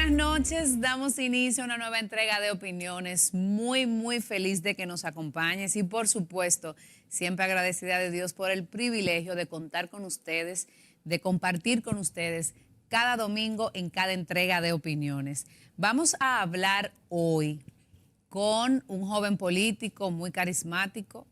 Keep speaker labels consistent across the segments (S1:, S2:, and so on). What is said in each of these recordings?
S1: buenas noches. Damos inicio a una nueva entrega de opiniones. Muy feliz de que nos acompañes y, por supuesto, siempre agradecida de Dios por el privilegio de contar con ustedes, de compartir con ustedes cada domingo en cada entrega de opiniones. Vamos a hablar hoy con un joven político muy carismático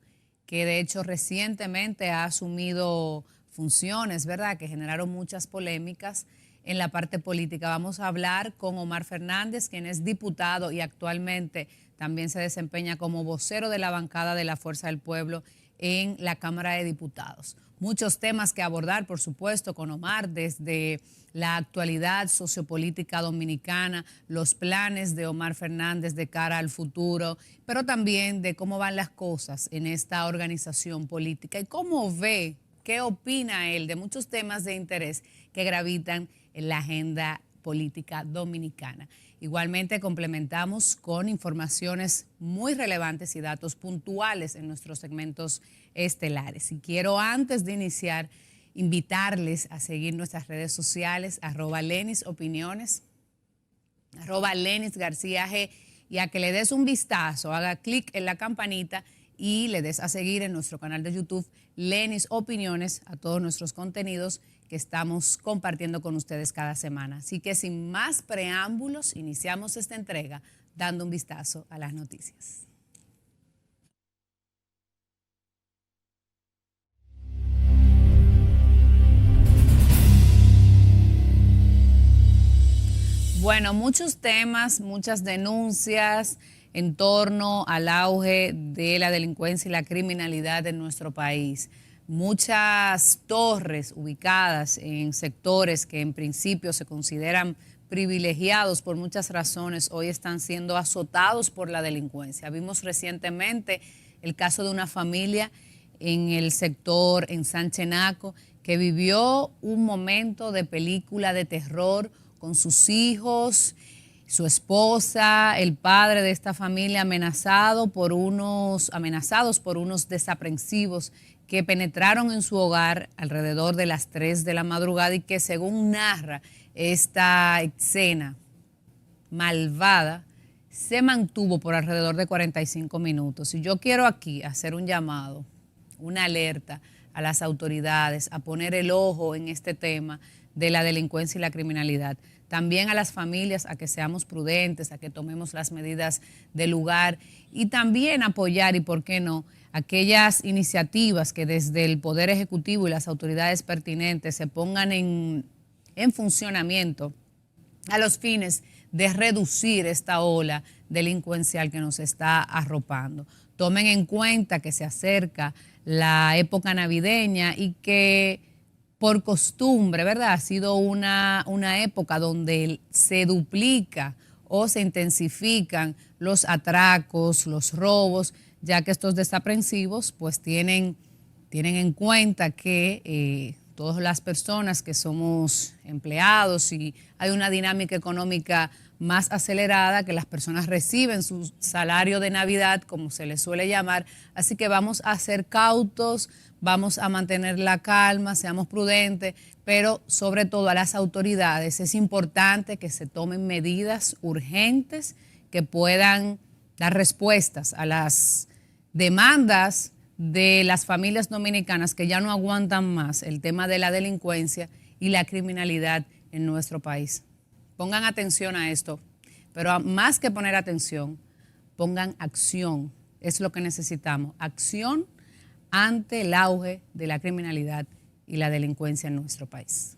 S1: que de hecho recientemente ha asumido funciones, ¿verdad?, que generaron muchas polémicas en la parte política. Vamos a hablar con Omar Fernández, quien es diputado y actualmente también se desempeña como vocero de la bancada de la Fuerza del Pueblo en la Cámara de Diputados. Muchos temas que abordar, por supuesto, con Omar, desde la actualidad sociopolítica dominicana, los planes de Omar Fernández de cara al futuro, pero también de cómo van las cosas en esta organización política y cómo ve, qué opina él de muchos temas de interés que gravitan en la agenda política dominicana. Igualmente complementamos con informaciones muy relevantes y datos puntuales en nuestros segmentos estelares. Y quiero, antes de iniciar, invitarles a seguir nuestras redes sociales, @LenisOpiniones, @LenisGarcía G, y a que le des un vistazo, haga clic en la campanita y le des a seguir en nuestro canal de YouTube, Lenis Opiniones, a todos nuestros contenidos que estamos compartiendo con ustedes cada semana. Así que sin más preámbulos, iniciamos esta entrega dando un vistazo a las noticias. Bueno, muchos temas, muchas denuncias en torno al auge de la delincuencia y la criminalidad en nuestro país. Muchas torres ubicadas en sectores que en principio se consideran privilegiados por muchas razones, hoy están siendo azotados por la delincuencia. Vimos recientemente el caso de una familia en el sector en Sánchez Naco que vivió un momento de película de terror con sus hijos, su esposa, el padre de esta familia amenazados por unos desaprensivos que penetraron en su hogar alrededor de las 3 de la madrugada y que, según narra esta escena malvada, se mantuvo por alrededor de 45 minutos. Y yo quiero aquí hacer un llamado, una alerta a las autoridades a poner el ojo en este tema de la delincuencia y la criminalidad. También a las familias a que seamos prudentes, a que tomemos las medidas del lugar y también apoyar, y por qué no, aquellas iniciativas que desde el Poder Ejecutivo y las autoridades pertinentes se pongan en funcionamiento a los fines de reducir esta ola delincuencial que nos está arropando. Tomen en cuenta que se acerca la época navideña y que por costumbre, ¿verdad?, ha sido una época donde se duplica o se intensifican los atracos, los robos, ya que estos desaprensivos pues tienen en cuenta que todas las personas que somos empleados y hay una dinámica económica más acelerada, que las personas reciben su salario de Navidad, como se les suele llamar, así que vamos a ser cautos, vamos a mantener la calma, seamos prudentes, pero sobre todo a las autoridades es importante que se tomen medidas urgentes que puedan dar respuestas a las demandas de las familias dominicanas que ya no aguantan más el tema de la delincuencia y la criminalidad en nuestro país. Pongan atención a esto, pero más que poner atención, pongan acción. Es lo que necesitamos, acción ante el auge de la criminalidad y la delincuencia en nuestro país.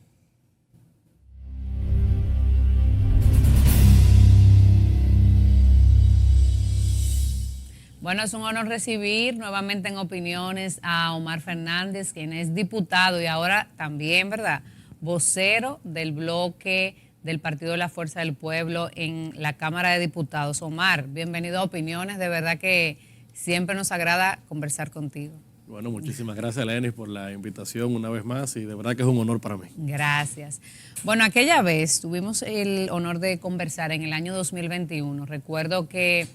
S1: Bueno, es un honor recibir nuevamente en Opiniones a Omar Fernández, quien es diputado y ahora también, ¿verdad?, vocero del bloque del Partido de la Fuerza del Pueblo en la Cámara de Diputados. Omar, bienvenido a Opiniones, de verdad que siempre nos agrada conversar contigo.
S2: Bueno, muchísimas gracias, Lenis, por la invitación una vez más y de verdad que es un honor para mí.
S1: Gracias. Bueno, aquella vez tuvimos el honor de conversar en el año 2021. Recuerdo que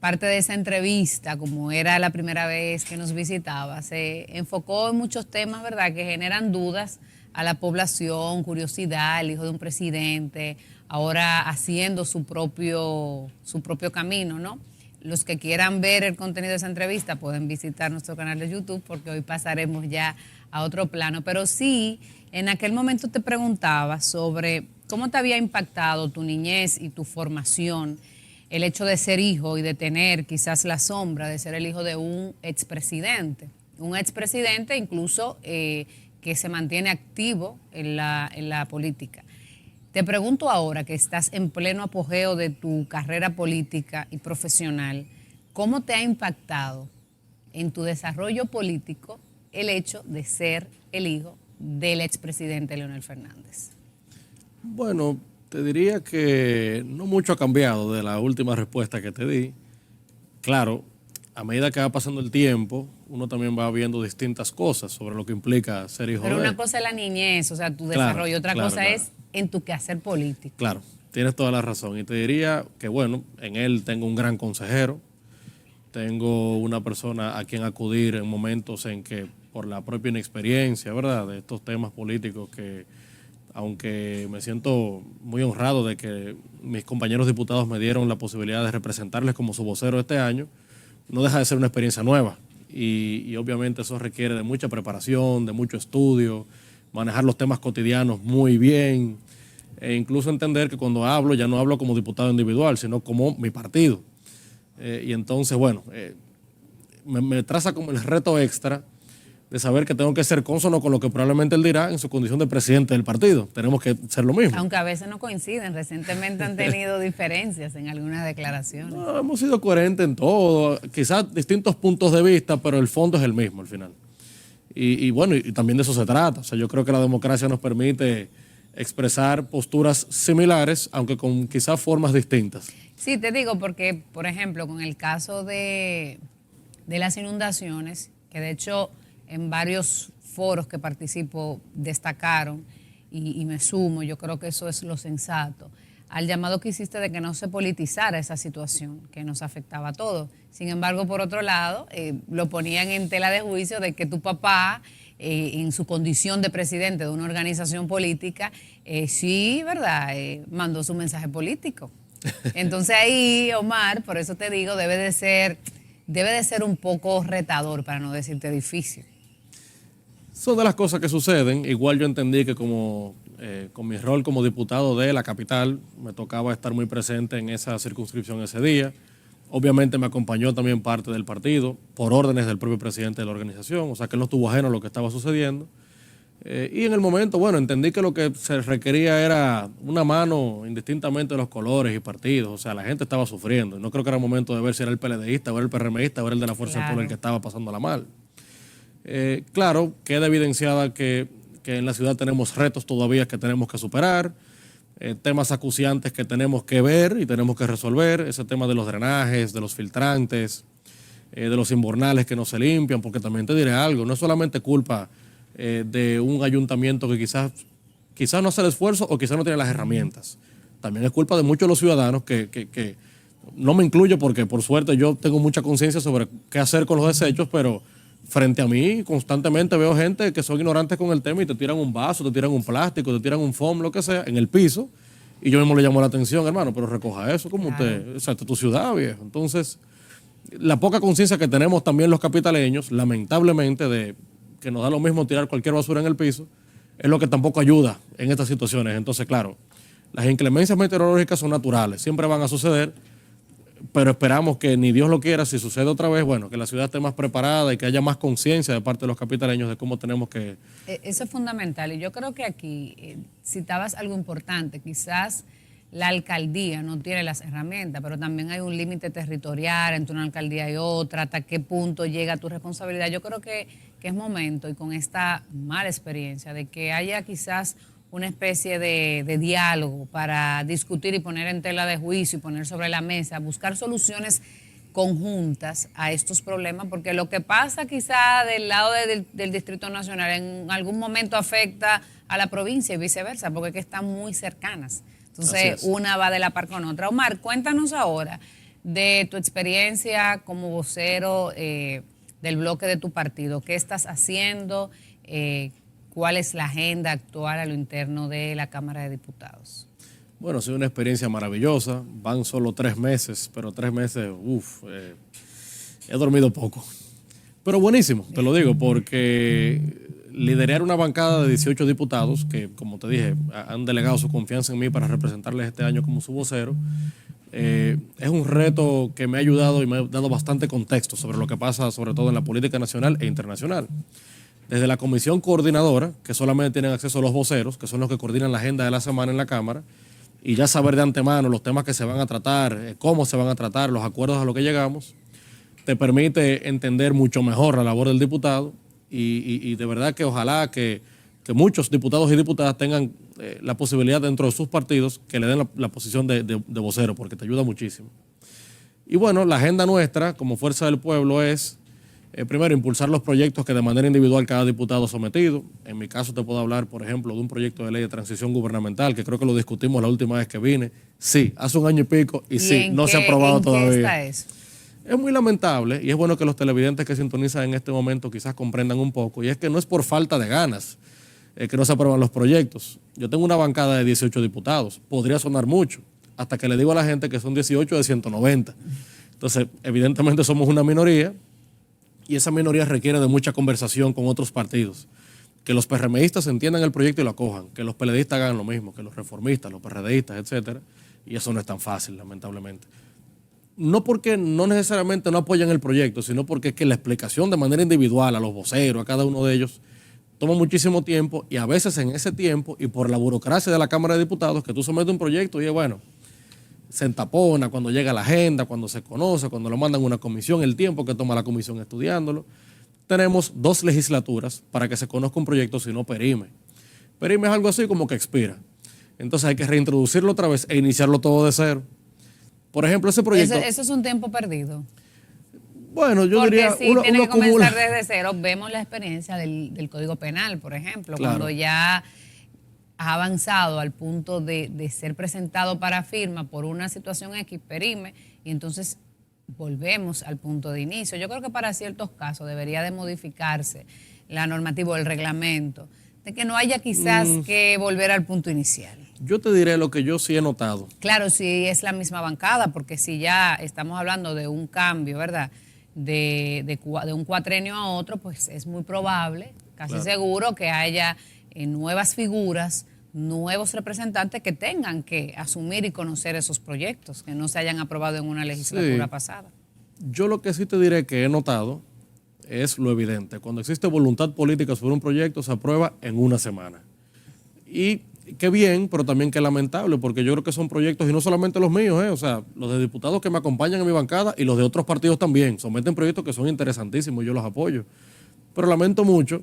S1: parte de esa entrevista, como era la primera vez que nos visitaba, se enfocó en muchos temas, ¿verdad?, que generan dudas a la población, curiosidad, el hijo de un presidente, ahora haciendo su propio camino, ¿no? Los que quieran ver el contenido de esa entrevista pueden visitar nuestro canal de YouTube porque hoy pasaremos ya a otro plano. Pero sí, en aquel momento te preguntaba sobre cómo te había impactado tu niñez y tu formación el hecho de ser hijo y de tener quizás la sombra de ser el hijo de un expresidente. Un expresidente incluso que se mantiene activo en la política. Te pregunto ahora que estás en pleno apogeo de tu carrera política y profesional, ¿cómo te ha impactado en tu desarrollo político el hecho de ser el hijo del expresidente Leonel Fernández?
S2: Bueno, te diría que no mucho ha cambiado de la última respuesta que te di. Claro, a medida que va pasando el tiempo, uno también va viendo distintas cosas sobre lo que implica ser hijo de él.
S1: Pero una cosa es la niñez, o sea, tu desarrollo, otra cosa es en tu quehacer político.
S2: Claro, tienes toda la razón. Y te diría que, bueno, en él tengo un gran consejero, tengo una persona a quien acudir en momentos en que, por la propia inexperiencia, ¿verdad?, de estos temas políticos que, aunque me siento muy honrado de que mis compañeros diputados me dieron la posibilidad de representarles como su vocero este año, no deja de ser una experiencia nueva. Y obviamente eso requiere de mucha preparación, de mucho estudio, manejar los temas cotidianos muy bien, e incluso entender que cuando hablo ya no hablo como diputado individual, sino como mi partido. Y entonces, bueno, me traza como el reto extra de saber que tengo que ser cónsono con lo que probablemente él dirá en su condición de presidente del partido. Tenemos que ser lo mismo.
S1: Aunque a veces no coinciden, recientemente han tenido diferencias en algunas declaraciones.
S2: No, hemos sido coherentes en todo, quizás distintos puntos de vista, pero el fondo es el mismo al final. Y bueno, y también de eso se trata. O sea, yo creo que la democracia nos permite expresar posturas similares, aunque con quizás formas distintas.
S1: Sí, te digo porque, por ejemplo, con el caso de las inundaciones, que de hecho en varios foros que participo destacaron y me sumo, yo creo que eso es lo sensato, al llamado que hiciste de que no se politizara esa situación que nos afectaba a todos. Sin embargo, por otro lado, lo ponían en tela de juicio de que tu papá, en su condición de presidente de una organización política, sí, ¿verdad?, mandó su mensaje político. Entonces ahí, Omar, por eso te digo, debe de ser un poco retador, para no decirte difícil.
S2: Son de las cosas que suceden. Igual yo entendí que como con mi rol como diputado de la capital, me tocaba estar muy presente en esa circunscripción ese día. Obviamente me acompañó también parte del partido, por órdenes del propio presidente de la organización, o sea que él no estuvo ajeno a lo que estaba sucediendo. Y en el momento, bueno, entendí que lo que se requería era una mano indistintamente de los colores y partidos, o sea, la gente estaba sufriendo. No creo que era momento de ver si era el PLDista o era el PRMista o era el de la Fuerza del Pueblo el que estaba pasándola mal. Claro, queda evidenciada que en la ciudad tenemos retos todavía que tenemos que superar, temas acuciantes que tenemos que ver y tenemos que resolver, ese tema de los drenajes, de los filtrantes, de los invernales que no se limpian, porque también te diré algo, no es solamente culpa de un ayuntamiento que quizás no hace el esfuerzo o quizás no tiene las herramientas, también es culpa de muchos de los ciudadanos que no me incluyo porque por suerte yo tengo mucha conciencia sobre qué hacer con los desechos, pero frente a mí constantemente veo gente que son ignorantes con el tema y te tiran un vaso, te tiran un plástico, te tiran un foam, lo que sea, en el piso, y yo mismo le llamo la atención, hermano, pero recoja eso, como usted, o sea, esta es tu ciudad, viejo. Entonces, la poca conciencia que tenemos también los capitaleños, lamentablemente, de que nos da lo mismo tirar cualquier basura en el piso, es lo que tampoco ayuda en estas situaciones. Entonces, claro, las inclemencias meteorológicas son naturales, siempre van a suceder, pero esperamos que ni Dios lo quiera, si sucede otra vez, bueno, que la ciudad esté más preparada y que haya más conciencia de parte de los capitaleños de cómo tenemos que...
S1: Eso es fundamental y yo creo que aquí citabas algo importante, quizás la alcaldía no tiene las herramientas, pero también hay un límite territorial entre una alcaldía y otra, hasta qué punto llega tu responsabilidad. Yo creo que es momento, y con esta mala experiencia, de que haya quizás una especie de diálogo para discutir y poner en tela de juicio y poner sobre la mesa, buscar soluciones conjuntas a estos problemas, porque lo que pasa quizá del lado del Distrito Nacional en algún momento afecta a la provincia y viceversa, porque es que están muy cercanas. Entonces, una va de la par con otra. Omar, cuéntanos ahora de tu experiencia como vocero del bloque de tu partido. ¿Qué estás haciendo? ¿Cuál es la agenda actual a lo interno de la Cámara de Diputados?
S2: Bueno, ha sido una experiencia maravillosa. Van solo 3 meses, pero 3 meses, he dormido poco. Pero buenísimo, te lo digo, porque liderar una bancada de 18 diputados que, como te dije, han delegado su confianza en mí para representarles este año como su vocero, es un reto que me ha ayudado y me ha dado bastante contexto sobre lo que pasa, sobre todo en la política nacional e internacional. Desde la comisión coordinadora, que solamente tienen acceso a los voceros, que son los que coordinan la agenda de la semana en la Cámara, y ya saber de antemano los temas que se van a tratar, cómo se van a tratar, los acuerdos a los que llegamos, te permite entender mucho mejor la labor del diputado y de verdad que ojalá que muchos diputados y diputadas tengan la posibilidad dentro de sus partidos que le den la posición de vocero, porque te ayuda muchísimo. Y bueno, la agenda nuestra como Fuerza del Pueblo es, primero, impulsar los proyectos que de manera individual cada diputado ha sometido. En mi caso te puedo hablar, por ejemplo, de un proyecto de ley de transición gubernamental, que creo que lo discutimos la última vez que vine. Sí, hace un año y pico, y sí, no se ha aprobado todavía. ¿En qué está eso? Es muy lamentable, y es bueno que los televidentes que sintonizan en este momento quizás comprendan un poco, y es que no es por falta de ganas que no se aprueban los proyectos. Yo tengo una bancada de 18 diputados, podría sonar mucho, hasta que le digo a la gente que son 18 de 190. Entonces, evidentemente somos una minoría, y esa minoría requiere de mucha conversación con otros partidos. Que los PRMistas entiendan el proyecto y lo acojan, que los PLDistas hagan lo mismo, que los reformistas, los PRDistas, etcétera, y eso no es tan fácil, lamentablemente. No porque no necesariamente no apoyan el proyecto, sino porque es que la explicación de manera individual a los voceros, a cada uno de ellos, toma muchísimo tiempo y a veces en ese tiempo y por la burocracia de la Cámara de Diputados, que tú sometes un proyecto y es bueno, se entapona cuando llega la agenda, cuando se conoce, cuando lo mandan a una comisión, el tiempo que toma la comisión estudiándolo. Tenemos 2 legislaturas para que se conozca un proyecto, si no perime. Perime es algo así como que expira. Entonces hay que reintroducirlo otra vez e iniciarlo todo de cero. Por ejemplo, ese proyecto...
S1: Eso es un tiempo perdido.
S2: Bueno, yo diría...
S1: Porque si tiene que comenzar desde cero, vemos la experiencia del Código Penal, por ejemplo, claro. Cuando ya ha avanzado al punto de ser presentado para firma por una situación X, perime, y entonces volvemos al punto de inicio. Yo creo que para ciertos casos debería de modificarse la normativa o el reglamento, de que no haya quizás que volver al punto inicial.
S2: Yo te diré lo que yo sí he notado.
S1: Claro, si es la misma bancada, porque si ya estamos hablando de un cambio, ¿verdad?, de un cuatrenio a otro, pues es muy probable, casi seguro, que haya nuevas figuras, nuevos representantes que tengan que asumir y conocer esos proyectos que no se hayan aprobado en una legislatura pasada.
S2: Yo lo que sí te diré que he notado es lo evidente. Cuando existe voluntad política sobre un proyecto, se aprueba en una semana. Y qué bien, pero también qué lamentable, porque yo creo que son proyectos, y no solamente los míos, o sea, los de diputados que me acompañan en mi bancada y los de otros partidos también, someten proyectos que son interesantísimos y yo los apoyo. Pero lamento mucho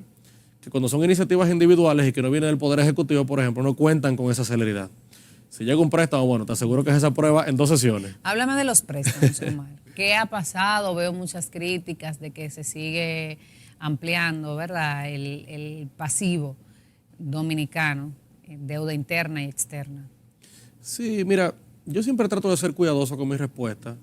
S2: que cuando son iniciativas individuales y que no vienen del Poder Ejecutivo, por ejemplo, no cuentan con esa celeridad. Si llega un préstamo, bueno, te aseguro que se aprueba en 2 sesiones.
S1: Háblame de los préstamos, Omar. ¿Qué ha pasado? Veo muchas críticas de que se sigue ampliando, ¿verdad?, el pasivo dominicano, deuda interna y externa.
S2: Sí, mira, yo siempre trato de ser cuidadoso con mi respuesta,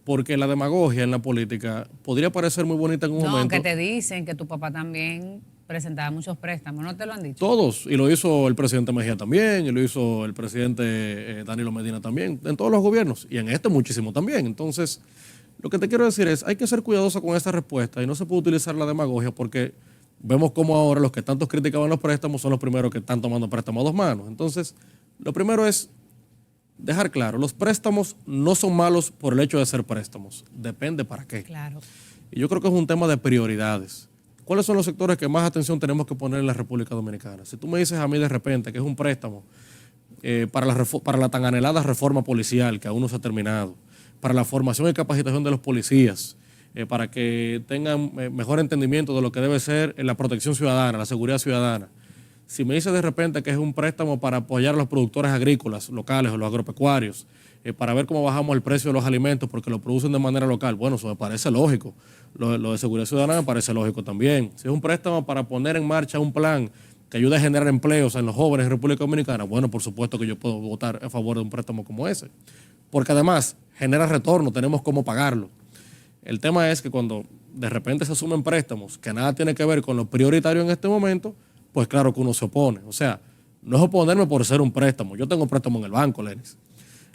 S2: porque la demagogia en la política podría parecer muy bonita en un momento.
S1: No, que te dicen que tu papá también presentaba muchos préstamos, ¿no te lo han dicho?
S2: Todos, y lo hizo el presidente Mejía también, y lo hizo el presidente Danilo Medina también, en todos los gobiernos, y en este muchísimo también. Entonces, lo que te quiero decir es, hay que ser cuidadoso con esta respuesta y no se puede utilizar la demagogia porque vemos como ahora los que tantos criticaban los préstamos son los primeros que están tomando préstamos a 2 manos. Entonces, lo primero es dejar claro, los préstamos no son malos por el hecho de ser préstamos, depende para qué.
S1: Claro.
S2: Y yo creo que es un tema de prioridades. ¿Cuáles son los sectores que más atención tenemos que poner en la República Dominicana? Si tú me dices a mí de repente que es un préstamo para la tan anhelada reforma policial que aún no se ha terminado, para la formación y capacitación de los policías, para que tengan mejor entendimiento de lo que debe ser la protección ciudadana, la seguridad ciudadana. Si me dices de repente que es un préstamo para apoyar a los productores agrícolas locales o los agropecuarios, para ver cómo bajamos el precio de los alimentos porque lo producen de manera local, bueno, eso me parece lógico. Lo de seguridad ciudadana me parece lógico también. Si es un préstamo para poner en marcha un plan que ayude a generar empleos en los jóvenes en República Dominicana, bueno, por supuesto que yo puedo votar a favor de un préstamo como ese. Porque además genera retorno, tenemos cómo pagarlo. El tema es que cuando de repente se asumen préstamos que nada tiene que ver con lo prioritario en este momento, pues claro que uno se opone. O sea, no es oponerme por ser un préstamo. Yo tengo préstamo en el banco, Lenis.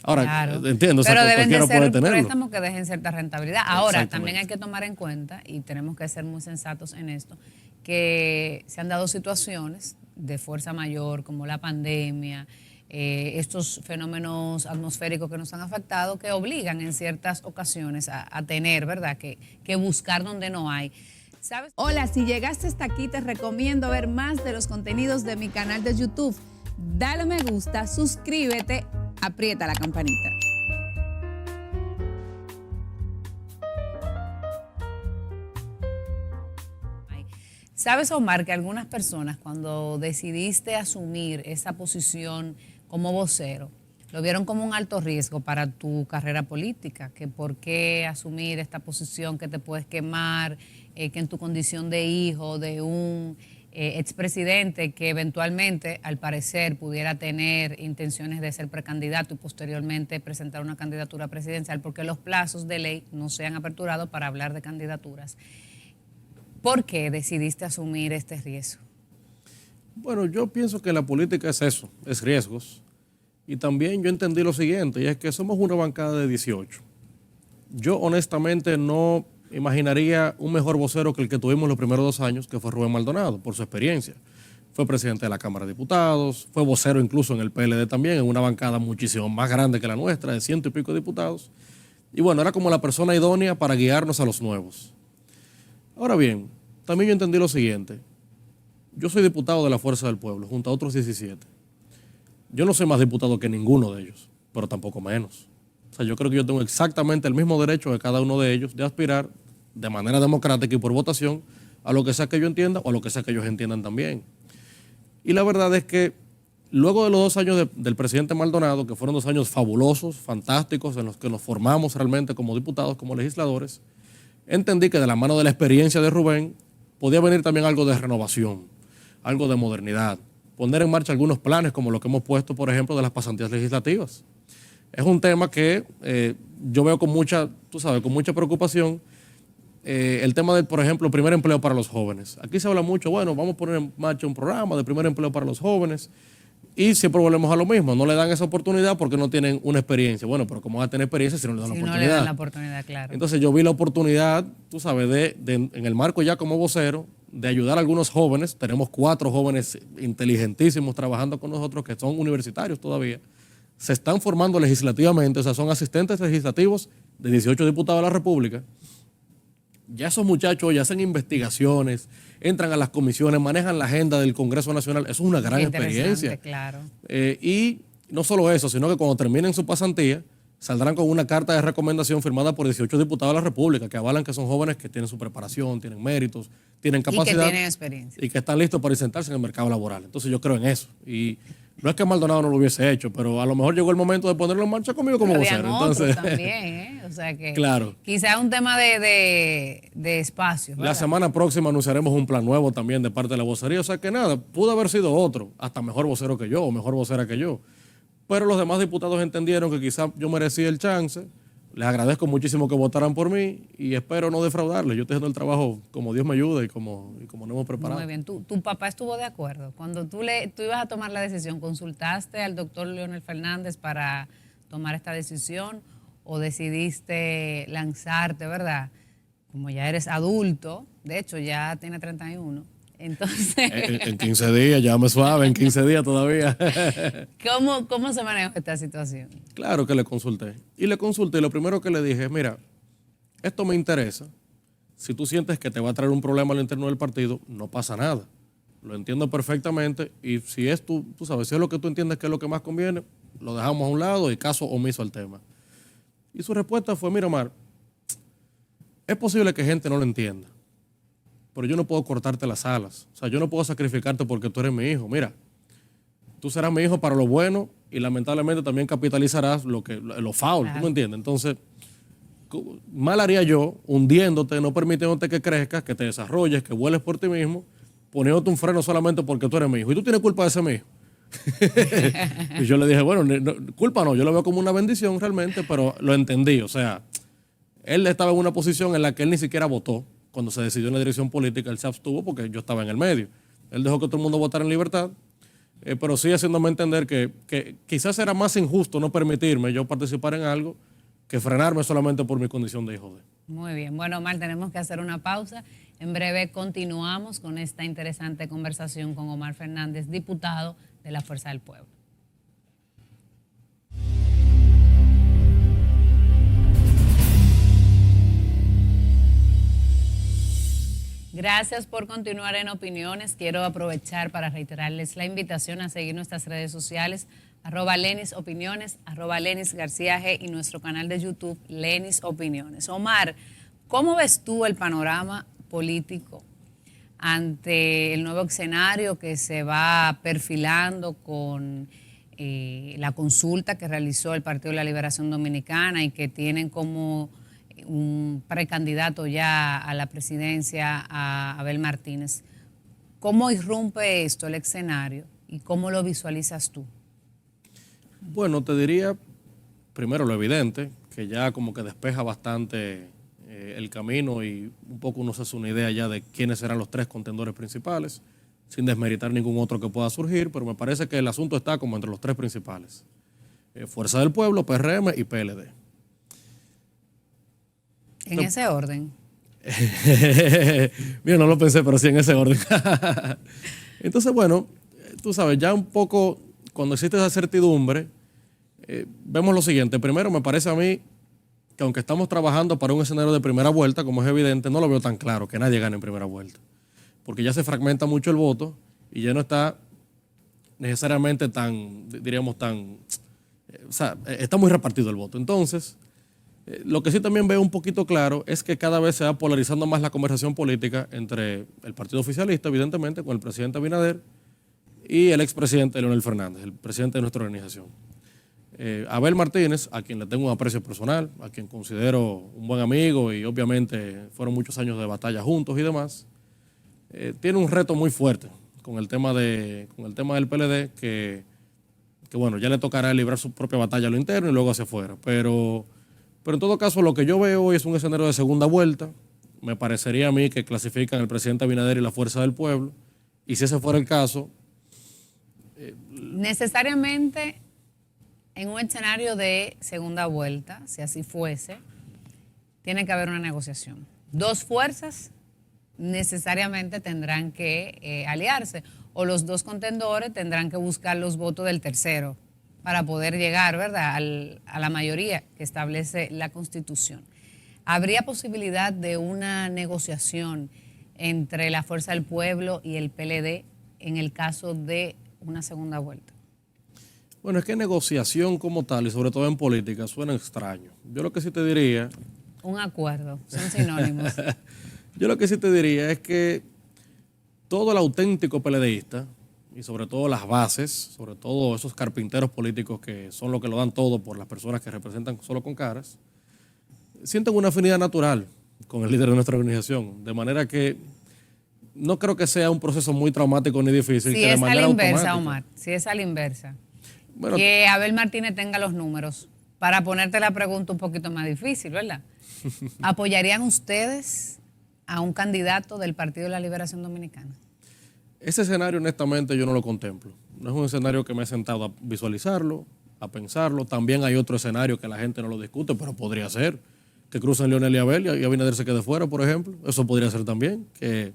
S2: Ahora,
S1: Claro.
S2: entiendo, o sea,
S1: Pero deben de
S2: cualquiera
S1: ser
S2: puede tenerlo.
S1: préstamos que dejen cierta rentabilidad. Ahora,
S2: Exactamente.
S1: también hay que tomar en cuenta, y tenemos que ser muy sensatos en esto, que se han dado situaciones de fuerza mayor, como la pandemia, estos fenómenos atmosféricos que nos han afectado, que obligan en ciertas ocasiones a tener, ¿verdad?, que buscar donde no hay. ¿Sabes? Hola, si llegaste hasta aquí, te recomiendo ver más de los contenidos de mi canal de YouTube. Dale me gusta, suscríbete, aprieta la campanita. ¿Sabes, Omar, que algunas personas cuando decidiste asumir esa posición como vocero, lo vieron como un alto riesgo para tu carrera política? Que por qué asumir esta posición que te puedes quemar, que en tu condición de hijo de un expresidente que eventualmente, al parecer, pudiera tener intenciones de ser precandidato y posteriormente presentar una candidatura presidencial, porque los plazos de ley no se han aperturado para hablar de candidaturas. ¿Por qué decidiste asumir este riesgo?
S2: Bueno, yo pienso que la política es eso, es riesgos. Y también yo entendí lo siguiente, y es que somos una bancada de 18. Yo honestamente no imaginaría un mejor vocero que el que tuvimos los primeros 2 años, que fue Rubén Maldonado, por su experiencia. Fue presidente de la Cámara de Diputados, fue vocero incluso en el PLD también, en una bancada muchísimo más grande que la nuestra, de 100 y pico de diputados. Y bueno, era como la persona idónea para guiarnos a los nuevos. Ahora bien, también yo entendí lo siguiente. Yo soy diputado de la Fuerza del Pueblo, junto a otros 17. Yo no soy más diputado que ninguno de ellos, pero tampoco menos. O sea, yo creo que yo tengo exactamente el mismo derecho que cada uno de ellos de aspirar de manera democrática y por votación a lo que sea que yo entienda o a lo que sea que ellos entiendan también. Y la verdad es que luego de los 2 años del presidente Maldonado, que fueron 2 años fabulosos, fantásticos, en los que nos formamos realmente como diputados, como legisladores, entendí que de la mano de la experiencia de Rubén podía venir también algo de renovación, algo de modernidad, poner en marcha algunos planes como lo que hemos puesto, por ejemplo, de las pasantías legislativas. Es un tema que yo veo con mucha, con mucha preocupación. El tema del, por ejemplo, primer empleo para los jóvenes. Aquí se habla mucho, bueno, vamos a poner en marcha un programa de primer empleo para los jóvenes y siempre volvemos a lo mismo, no le dan esa oportunidad porque no tienen una experiencia. Bueno, pero ¿cómo van a tener experiencia si no le dan la oportunidad?
S1: Si no le dan la oportunidad, claro.
S2: Entonces yo vi la oportunidad, en el marco ya como vocero, de ayudar a algunos jóvenes. Tenemos 4 jóvenes inteligentísimos trabajando con nosotros que son universitarios todavía. Se están formando legislativamente, o sea, son asistentes legislativos de 18 diputados de la República. Ya esos muchachos ya hacen investigaciones, entran a las comisiones, manejan la agenda del Congreso Nacional. Eso es una gran experiencia.
S1: Claro.
S2: Y no solo eso, sino que cuando terminen su pasantía, saldrán con una carta de recomendación firmada por 18 diputados de la República que avalan que son jóvenes que tienen su preparación, tienen méritos, tienen capacidad.
S1: Y que tienen experiencia.
S2: Y que están listos para insertarse en el mercado laboral. Entonces yo creo en eso. Y no es que Maldonado no lo hubiese hecho, pero a lo mejor llegó el momento de ponerlo en marcha conmigo como vocero. Entonces,
S1: también, O sea que
S2: claro.
S1: Quizás un tema de espacio.
S2: La semana próxima anunciaremos un plan nuevo también de parte de la vocería. O sea que nada, pudo haber sido otro, hasta mejor vocero que yo o mejor vocera que yo. Pero los demás diputados entendieron que quizás yo merecía el chance. Les agradezco muchísimo que votaran por mí y espero no defraudarles. Yo estoy haciendo el trabajo como Dios me ayuda y como nos hemos preparado.
S1: Muy bien. ¿Tu papá estuvo de acuerdo? Cuando tú ibas a tomar la decisión, ¿consultaste al doctor Leonel Fernández para tomar esta decisión o decidiste lanzarte, verdad? Como ya eres adulto, de hecho ya tiene 31, entonces...
S2: En 15 días, ya me suave, en 15 días todavía.
S1: ¿Cómo se maneja esta situación?
S2: Claro que le consulté. Y le consulté y lo primero que le dije, mira, esto me interesa. Si tú sientes que te va a traer un problema al interno del partido, no pasa nada. Lo entiendo perfectamente y si es tú sabes, si es lo que tú entiendes que es lo que más conviene, lo dejamos a un lado y caso omiso al tema. Y su respuesta fue, mira, Omar, es posible que gente no lo entienda, pero yo no puedo cortarte las alas. O sea, yo no puedo sacrificarte porque tú eres mi hijo. Mira, tú serás mi hijo para lo bueno y lamentablemente también capitalizarás lo foul, ¿tú me entiendes? Entonces, mal haría yo hundiéndote, no permitiéndote que crezcas, que te desarrolles, que vueles por ti mismo, poniéndote un freno solamente porque tú eres mi hijo. Y tú tienes culpa de ser mi hijo. Y yo le dije, bueno, culpa no, yo lo veo como una bendición realmente, pero lo entendí. O sea, él estaba en una posición en la que él ni siquiera votó. Cuando se decidió en la dirección política, él se abstuvo porque yo estaba en el medio. Él dejó que todo el mundo votara en libertad, pero sí haciéndome entender que quizás era más injusto no permitirme yo participar en algo que frenarme solamente por mi condición de hijo de.
S1: Muy bien. Bueno, Omar, tenemos que hacer una pausa. En breve continuamos con esta interesante conversación con Omar Fernández, diputado de la Fuerza del Pueblo. Gracias por continuar en Opiniones. Quiero aprovechar para reiterarles la invitación a seguir nuestras redes sociales, @Lenis Opiniones, @Lenis García G y nuestro canal de YouTube, Lenis Opiniones. Omar, ¿cómo ves tú el panorama político ante el nuevo escenario que se va perfilando con la consulta que realizó el Partido de la Liberación Dominicana y que tienen como un precandidato ya a la presidencia, a Abel Martínez? ¿Cómo irrumpe esto el escenario y cómo lo visualizas tú?
S2: Bueno, te diría primero lo evidente, que ya como que despeja bastante el camino y un poco uno se hace una idea ya de quiénes serán los 3 contendores principales, sin desmeritar ningún otro que pueda surgir, pero me parece que el asunto está como entre los 3 principales. Fuerza del Pueblo, PRM y PLD.
S1: ¿En ese orden?
S2: Mira, no lo pensé, pero sí en ese orden. Entonces, bueno, tú sabes, ya un poco, cuando existe esa certidumbre, vemos lo siguiente. Primero, me parece a mí que aunque estamos trabajando para un escenario de primera vuelta, como es evidente, no lo veo tan claro que nadie gane en primera vuelta. Porque ya se fragmenta mucho el voto y ya no está necesariamente tan, diríamos, o sea, está muy repartido el voto. Entonces, lo que sí también veo un poquito claro es que cada vez se va polarizando más la conversación política entre el partido oficialista, evidentemente, con el presidente Abinader y el expresidente Leonel Fernández, el presidente de nuestra organización. Abel Martínez, a quien le tengo un aprecio personal, a quien considero un buen amigo y obviamente fueron muchos años de batalla juntos y demás, tiene un reto muy fuerte con el tema del PLD que bueno, ya le tocará librar su propia batalla a lo interno y luego hacia afuera. Pero en todo caso, lo que yo veo hoy es un escenario de segunda vuelta. Me parecería a mí que clasifican el presidente Abinader y la Fuerza del Pueblo. Y si ese fuera el caso...
S1: necesariamente, en un escenario de segunda vuelta, si así fuese, tiene que haber una negociación. 2 fuerzas necesariamente tendrán que aliarse, o los 2 contendores tendrán que buscar los votos del tercero para poder llegar, ¿verdad?, a la mayoría que establece la Constitución. ¿Habría posibilidad de una negociación entre la Fuerza del Pueblo y el PLD en el caso de una segunda vuelta?
S2: Bueno, es que negociación como tal, y sobre todo en política, suena extraño. Yo lo que sí te diría...
S1: Un acuerdo, son sinónimos.
S2: Yo lo que sí te diría es que todo el auténtico PLDista, y sobre todo las bases, sobre todo esos carpinteros políticos que son los que lo dan todo por las personas que representan solo con caras, sienten una afinidad natural con el líder de nuestra organización, de manera que no creo que sea un proceso muy traumático ni difícil.
S1: Si
S2: que
S1: es
S2: de manera
S1: a la inversa,
S2: automática,
S1: Omar, si es a la inversa,
S2: bueno,
S1: que Abel Martínez tenga los números, para ponerte la pregunta un poquito más difícil, ¿verdad? ¿Apoyarían ustedes a un candidato del Partido de la Liberación Dominicana?
S2: ese escenario, honestamente, yo no lo contemplo. No es un escenario que me he sentado a visualizarlo, a pensarlo. También hay otro escenario que la gente no lo discute, pero podría ser que crucen Leonel y Abel y Abinader se quede fuera, por ejemplo. Eso podría ser también. Que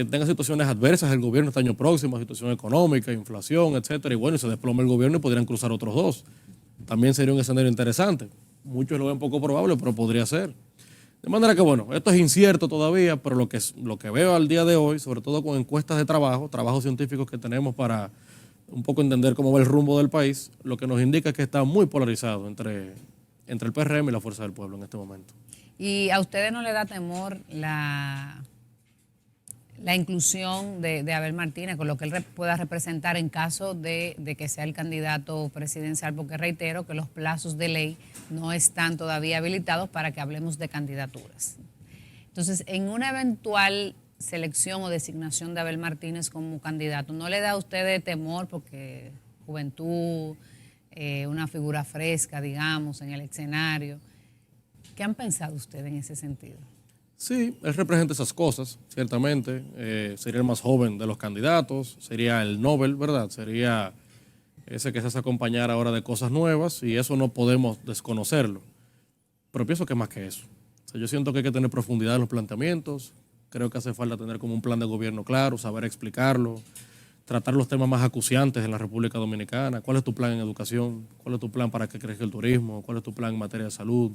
S2: tenga situaciones adversas el gobierno este año próximo, situación económica, inflación, etcétera. Y bueno, y se desplome el gobierno y podrían cruzar otros 2. También sería un escenario interesante. Muchos lo ven poco probable, pero podría ser. De manera que, bueno, esto es incierto todavía, pero lo que veo al día de hoy, sobre todo con encuestas de trabajos científicos que tenemos para un poco entender cómo va el rumbo del país, lo que nos indica es que está muy polarizado entre el PRM y la Fuerza del Pueblo en este momento.
S1: ¿Y a ustedes no le da temor la inclusión de Abel Martínez, con lo que él pueda representar en caso de que sea el candidato presidencial? Porque reitero que los plazos de ley no están todavía habilitados para que hablemos de candidaturas. Entonces, en una eventual selección o designación de Abel Martínez como candidato, ¿no le da a ustedes temor porque juventud, una figura fresca, digamos, en el escenario? ¿Qué han pensado ustedes en ese sentido?
S2: Sí, él representa esas cosas, ciertamente. Sería el más joven de los candidatos, sería el Nobel, ¿verdad? Sería ese que se hace acompañar ahora de cosas nuevas y eso no podemos desconocerlo. Pero pienso que es más que eso. O sea, yo siento que hay que tener profundidad en los planteamientos. Creo que hace falta tener como un plan de gobierno claro, saber explicarlo, tratar los temas más acuciantes en la República Dominicana. ¿Cuál es tu plan en educación? ¿Cuál es tu plan para que crezca el turismo? ¿Cuál es tu plan en materia de salud?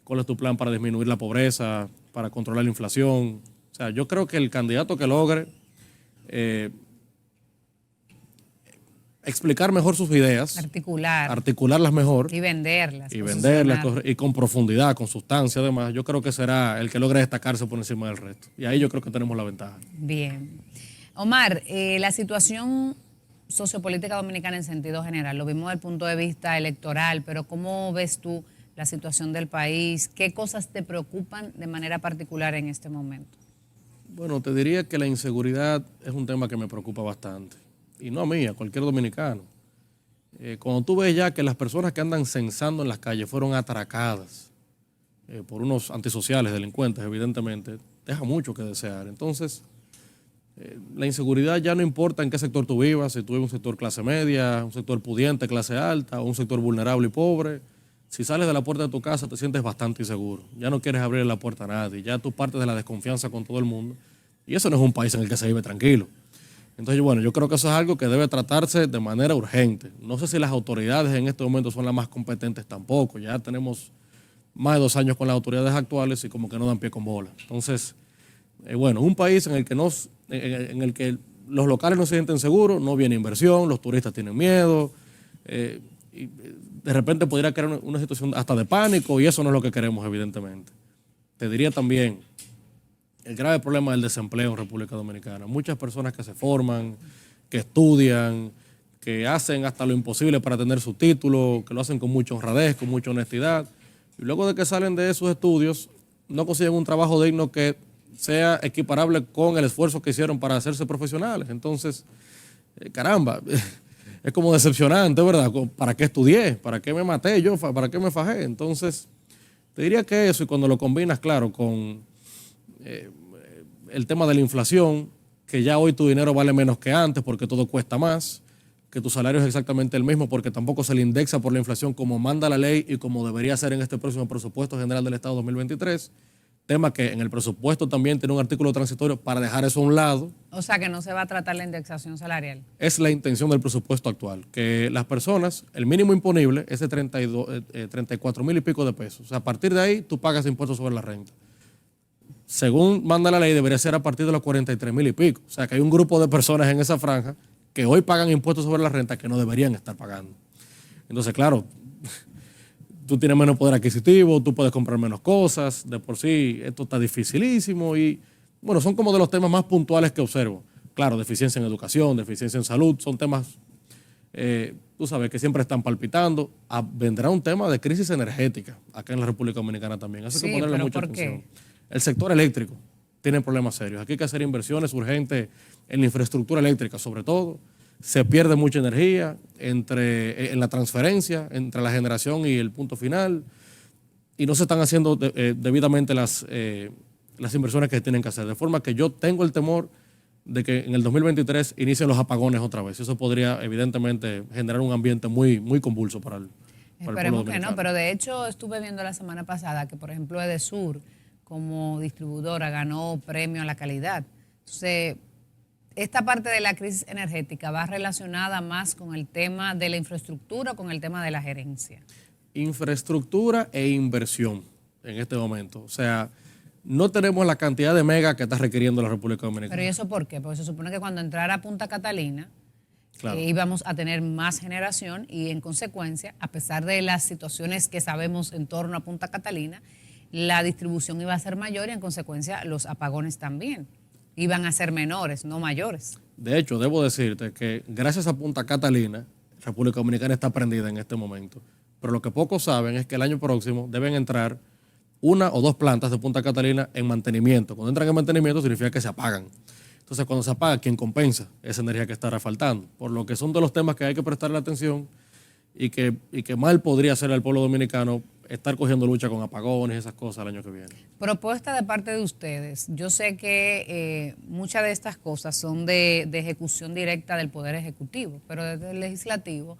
S2: ¿Cuál es tu plan para disminuir la pobreza, para controlar la inflación? O sea, yo creo que el candidato que logre explicar mejor sus ideas, articularlas mejor
S1: y venderlas.
S2: Y con profundidad, con sustancia además, yo creo que será el que logre destacarse por encima del resto. Y ahí yo creo que tenemos la ventaja.
S1: Bien. Omar, la situación sociopolítica dominicana en sentido general, lo vimos desde el punto de vista electoral, pero ¿cómo ves tú la situación del país? ¿Qué cosas te preocupan de manera particular en este momento?
S2: Bueno, te diría que la inseguridad es un tema que me preocupa bastante. Y no a mí, a cualquier dominicano. Cuando tú ves ya que las personas que andan censando en las calles fueron atracadas por unos antisociales, delincuentes, evidentemente, deja mucho que desear. Entonces, la inseguridad ya no importa en qué sector tú vivas, si tú vives en un sector clase media, un sector pudiente, clase alta, o un sector vulnerable y pobre. Si sales de la puerta de tu casa te sientes bastante inseguro. Ya no quieres abrir la puerta a nadie, ya tú partes de la desconfianza con todo el mundo. Y eso no es un país en el que se vive tranquilo. Entonces, bueno, yo creo que eso es algo que debe tratarse de manera urgente. No sé si las autoridades en este momento son las más competentes tampoco. Ya tenemos más de 2 años con las autoridades actuales y como que no dan pie con bola. Entonces, bueno, un país en el que los locales no se sienten seguros, no viene inversión, los turistas tienen miedo, y de repente podría crear una situación hasta de pánico y eso no es lo que queremos, evidentemente. Te diría también el grave problema del desempleo en República Dominicana. Muchas personas que se forman, que estudian, que hacen hasta lo imposible para tener su título, que lo hacen con mucha honradez, con mucha honestidad, y luego de que salen de esos estudios no consiguen un trabajo digno que sea equiparable con el esfuerzo que hicieron para hacerse profesionales. Entonces, caramba, es como decepcionante, ¿verdad? ¿Para qué estudié? ¿Para qué me maté yo? ¿Para qué me fajé? Entonces, te diría que eso, y cuando lo combinas, claro, con el tema de la inflación, que ya hoy tu dinero vale menos que antes porque todo cuesta más, que tu salario es exactamente el mismo porque tampoco se le indexa por la inflación como manda la ley y como debería ser en este próximo presupuesto general del Estado 2023, tema que en el presupuesto también tiene un artículo transitorio para dejar eso a un lado.
S1: O sea que no se va a tratar la indexación salarial.
S2: Es la intención del presupuesto actual, que las personas, el mínimo imponible es de 34 mil y pico de pesos. O sea, a partir de ahí tú pagas impuestos sobre la renta. Según manda la ley, debería ser a partir de los 43 mil y pico. O sea, que hay un grupo de personas en esa franja que hoy pagan impuestos sobre la renta que no deberían estar pagando. Entonces, claro, tú tienes menos poder adquisitivo, tú puedes comprar menos cosas, de por sí esto está dificilísimo y, bueno, son como de los temas más puntuales que observo. Claro, deficiencia en educación, deficiencia en salud, son temas, tú sabes, que siempre están palpitando. Vendrá un tema de crisis energética acá en la República Dominicana también. Eso hay que ponerle mucha atención. El sector eléctrico tiene problemas serios. Aquí hay que hacer inversiones urgentes en la infraestructura eléctrica, sobre todo. Se pierde mucha energía en la transferencia entre la generación y el punto final y no se están haciendo debidamente las inversiones que se tienen que hacer. De forma que yo tengo el temor de que en el 2023 inicien los apagones otra vez. Eso podría evidentemente generar un ambiente muy, muy convulso para el
S1: Esperemos que no, pero de hecho estuve viendo la semana pasada que, por ejemplo, Edesur, como distribuidora, ganó premio a la calidad. Entonces, esta parte de la crisis energética va relacionada más con el tema de la infraestructura o con el tema de la gerencia.
S2: Infraestructura e inversión en este momento. O sea, no tenemos la cantidad de mega que está requiriendo la República Dominicana.
S1: ¿Pero y eso por qué? Porque se supone que cuando entrara Punta Catalina, claro, íbamos a tener más generación y en consecuencia, a pesar de las situaciones que sabemos en torno a Punta Catalina, la distribución iba a ser mayor y en consecuencia los apagones también iban a ser menores, no mayores.
S2: De hecho, debo decirte que gracias a Punta Catalina, República Dominicana está prendida en este momento. Pero lo que pocos saben es que el año próximo deben entrar 1 o 2 plantas de Punta Catalina en mantenimiento. Cuando entran en mantenimiento significa que se apagan. Entonces, cuando se apaga, ¿quién compensa esa energía que estará faltando? Por lo que son de los temas que hay que prestarle atención y que mal podría ser al pueblo dominicano estar cogiendo lucha con apagones, esas cosas el año que viene.
S1: Propuesta de parte de ustedes. Yo sé que muchas de estas cosas son de ejecución directa del Poder Ejecutivo, pero desde el Legislativo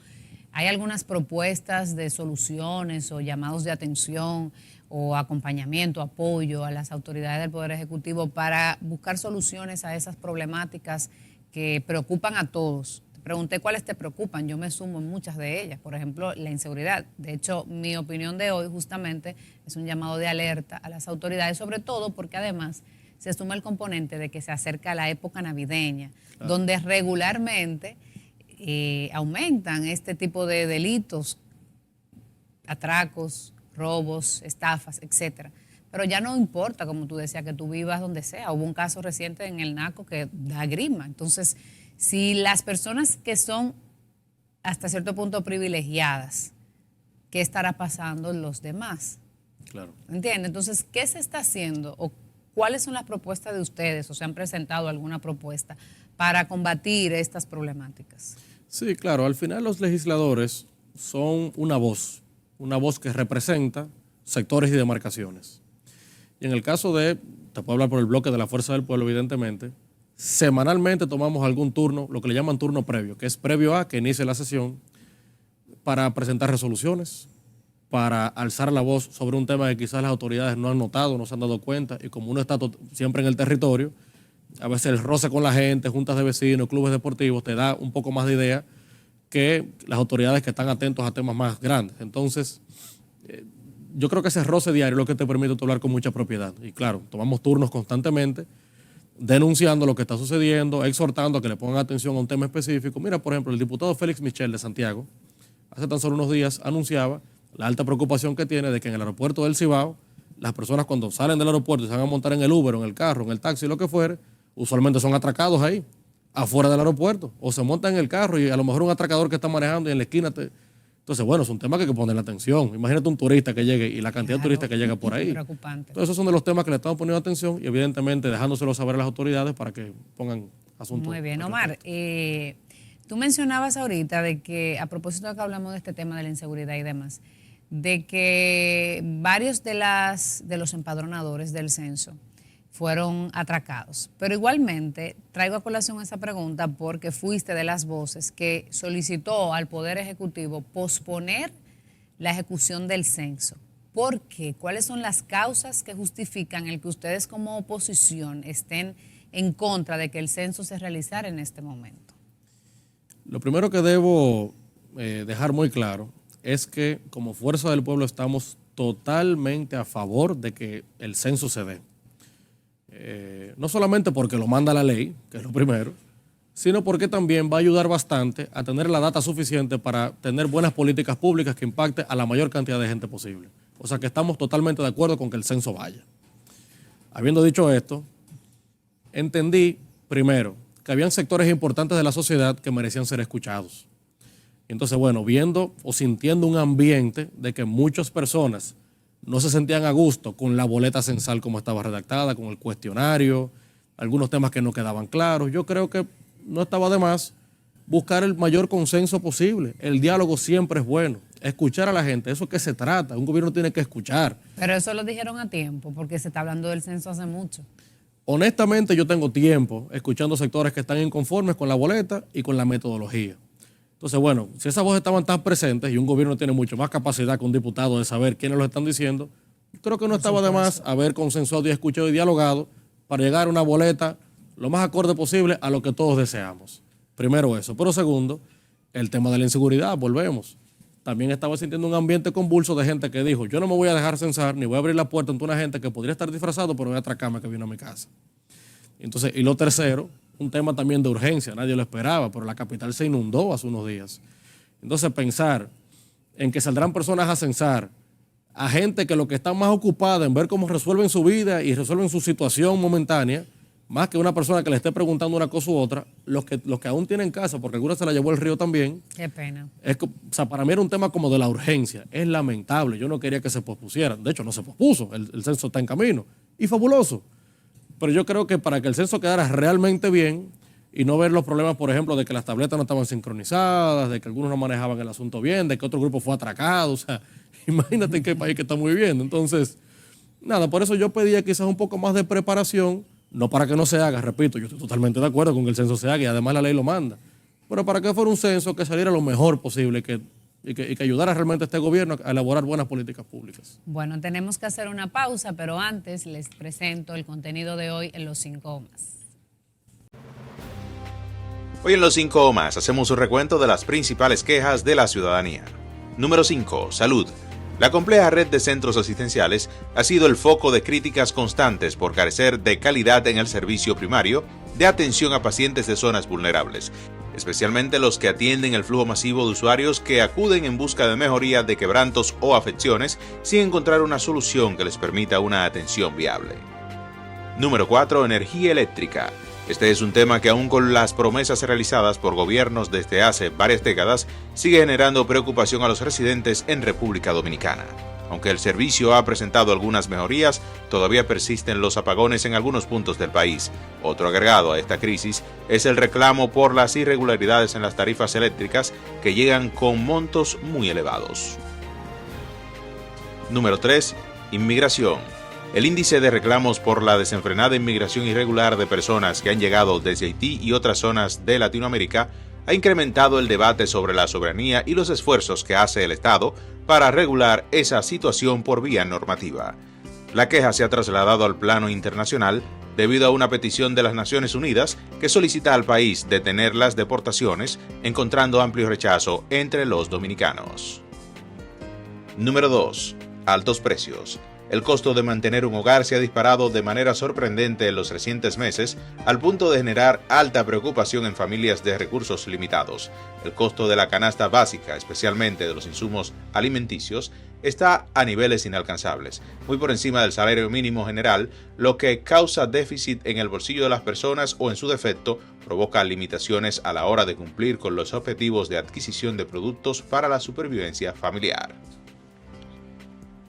S1: hay algunas propuestas de soluciones o llamados de atención o acompañamiento, apoyo a las autoridades del Poder Ejecutivo para buscar soluciones a esas problemáticas que preocupan a todos. Te pregunté cuáles te preocupan, yo me sumo en muchas de ellas, por ejemplo, la inseguridad. De hecho, mi opinión de hoy justamente es un llamado de alerta a las autoridades, sobre todo porque además se suma el componente de que se acerca la época navideña, donde regularmente aumentan este tipo de delitos, atracos, robos, estafas, etcétera. Pero ya no importa, como tú decías, que tú vivas donde sea. Hubo un caso reciente en el Naco que da grima. Entonces, si las personas que son hasta cierto punto privilegiadas, ¿qué estará pasando en los demás?
S2: Claro.
S1: ¿Entiendes? Entonces, ¿qué se está haciendo o cuáles son las propuestas de ustedes o se han presentado alguna propuesta para combatir estas problemáticas?
S2: Sí, claro. Al final los legisladores son una voz que representa sectores y demarcaciones. Y en el caso te puedo hablar por el bloque de la Fuerza del Pueblo, evidentemente, semanalmente tomamos algún turno, lo que le llaman turno previo, que es previo a que inicie la sesión, para presentar resoluciones, para alzar la voz sobre un tema que quizás las autoridades no han notado, no se han dado cuenta, y como uno está siempre en el territorio, a veces el roce con la gente, juntas de vecinos, clubes deportivos, te da un poco más de idea que las autoridades que están atentos a temas más grandes. Entonces, yo creo que ese roce diario es lo que te permite hablar con mucha propiedad. Y claro, tomamos turnos constantemente, denunciando lo que está sucediendo, exhortando a que le pongan atención a un tema específico. Mira, por ejemplo, el diputado Félix Michel de Santiago, hace tan solo unos días anunciaba la alta preocupación que tiene de que en el aeropuerto del Cibao, las personas cuando salen del aeropuerto y se van a montar en el Uber, o en el carro, en el taxi, lo que fuere, usualmente son atracados ahí, afuera del aeropuerto, o se montan en el carro y a lo mejor un atracador que está manejando y en la esquina Entonces, bueno, es un tema que hay que ponerle atención. Imagínate un turista que llegue y la cantidad de turistas que llega por ahí.
S1: Preocupante.
S2: Entonces, esos son de los temas que le estamos poniendo atención y evidentemente dejándoselo saber a las autoridades para que pongan asuntos.
S1: Muy bien, Omar. Tú mencionabas ahorita de que, a propósito de que hablamos de este tema de la inseguridad y demás, de que varios de los empadronadores del censo fueron atracados. Pero igualmente traigo a colación esa pregunta porque fuiste de las voces que solicitó al Poder Ejecutivo posponer la ejecución del censo. ¿Por qué? ¿Cuáles son las causas que justifican el que ustedes como oposición estén en contra de que el censo se realizara en este momento?
S2: Lo primero que debo dejar muy claro es que como Fuerza del Pueblo estamos totalmente a favor de que el censo se dé. No solamente porque lo manda la ley, que es lo primero, sino porque también va a ayudar bastante a tener la data suficiente para tener buenas políticas públicas que impacten a la mayor cantidad de gente posible. O sea que estamos totalmente de acuerdo con que el censo vaya. Habiendo dicho esto, entendí, primero, que habían sectores importantes de la sociedad que merecían ser escuchados. Entonces, bueno, viendo o sintiendo un ambiente de que muchas personas no se sentían a gusto con la boleta censal como estaba redactada, con el cuestionario, algunos temas que no quedaban claros. Yo creo que no estaba de más buscar el mayor consenso posible. El diálogo siempre es bueno. Escuchar a la gente, eso es que se trata. Un gobierno tiene que escuchar.
S1: Pero eso lo dijeron a tiempo, porque se está hablando del censo hace mucho.
S2: Honestamente, yo tengo tiempo escuchando sectores que están inconformes con la boleta y con la metodología. Entonces, bueno, si esas voces estaban tan presentes y un gobierno tiene mucho más capacidad que un diputado de saber quiénes lo están diciendo, creo que no estaba de más haber consensuado y escuchado y dialogado para llegar a una boleta lo más acorde posible a lo que todos deseamos. Primero eso. Pero segundo, el tema de la inseguridad, volvemos. También estaba sintiendo un ambiente convulso de gente que dijo, yo no me voy a dejar censar ni voy a abrir la puerta ante una gente que podría estar disfrazado, pero voy a atracarme que vino a mi casa. Entonces, y lo tercero, un tema también de urgencia, nadie lo esperaba, pero la capital se inundó hace unos días. Entonces, pensar en que saldrán personas a censar a gente que lo que está más ocupada en ver cómo resuelven su vida y resuelven su situación momentánea, más que una persona que le esté preguntando una cosa u otra, los que aún tienen casa, porque alguna se la llevó el río también.
S1: Qué pena.
S2: O sea, para mí era un tema como de la urgencia. Es lamentable, yo no quería que se pospusiera. De hecho, no se pospuso, el censo está en camino. Y fabuloso. Pero yo creo que para que el censo quedara realmente bien, y no ver los problemas, por ejemplo, de que las tabletas no estaban sincronizadas, de que algunos no manejaban el asunto bien, de que otro grupo fue atracado. O sea, imagínate en qué país que estamos viviendo. Entonces, nada, por eso yo pedía quizás un poco más de preparación, no para que no se haga, repito, yo estoy totalmente de acuerdo con que el censo se haga y además la ley lo manda, pero para que fuera un censo que saliera lo mejor posible y que ayudara realmente a este gobierno a elaborar buenas políticas públicas.
S1: Bueno, tenemos que hacer una pausa, pero antes les presento el contenido de hoy en Los 5 más.
S3: Hoy en Los 5 más hacemos un recuento de las principales quejas de la ciudadanía. Número 5. Salud. La compleja red de centros asistenciales ha sido el foco de críticas constantes por carecer de calidad en el servicio primario de atención a pacientes de zonas vulnerables, especialmente los que atienden el flujo masivo de usuarios que acuden en busca de mejoría de quebrantos o afecciones sin encontrar una solución que les permita una atención viable. Número 4. Energía eléctrica. Este es un tema que aún con las promesas realizadas por gobiernos desde hace varias décadas sigue generando preocupación a los residentes en República Dominicana. Aunque el servicio ha presentado algunas mejorías, todavía persisten los apagones en algunos puntos del país. Otro agregado a esta crisis es el reclamo por las irregularidades en las tarifas eléctricas que llegan con montos muy elevados. Número 3. Inmigración. El índice de reclamos por la desenfrenada inmigración irregular de personas que han llegado desde Haití y otras zonas de Latinoamérica ha incrementado el debate sobre la soberanía y los esfuerzos que hace el Estado para regular esa situación por vía normativa. La queja se ha trasladado al plano internacional debido a una petición de las Naciones Unidas que solicita al país detener las deportaciones, encontrando amplio rechazo entre los dominicanos. Número 2. Altos precios. El costo de mantener un hogar se ha disparado de manera sorprendente en los recientes meses, al punto de generar alta preocupación en familias de recursos limitados. El costo de la canasta básica, especialmente de los insumos alimenticios, está a niveles inalcanzables, muy por encima del salario mínimo general, lo que causa déficit en el bolsillo de las personas o, en su defecto, provoca limitaciones a la hora de cumplir con los objetivos de adquisición de productos para la supervivencia familiar.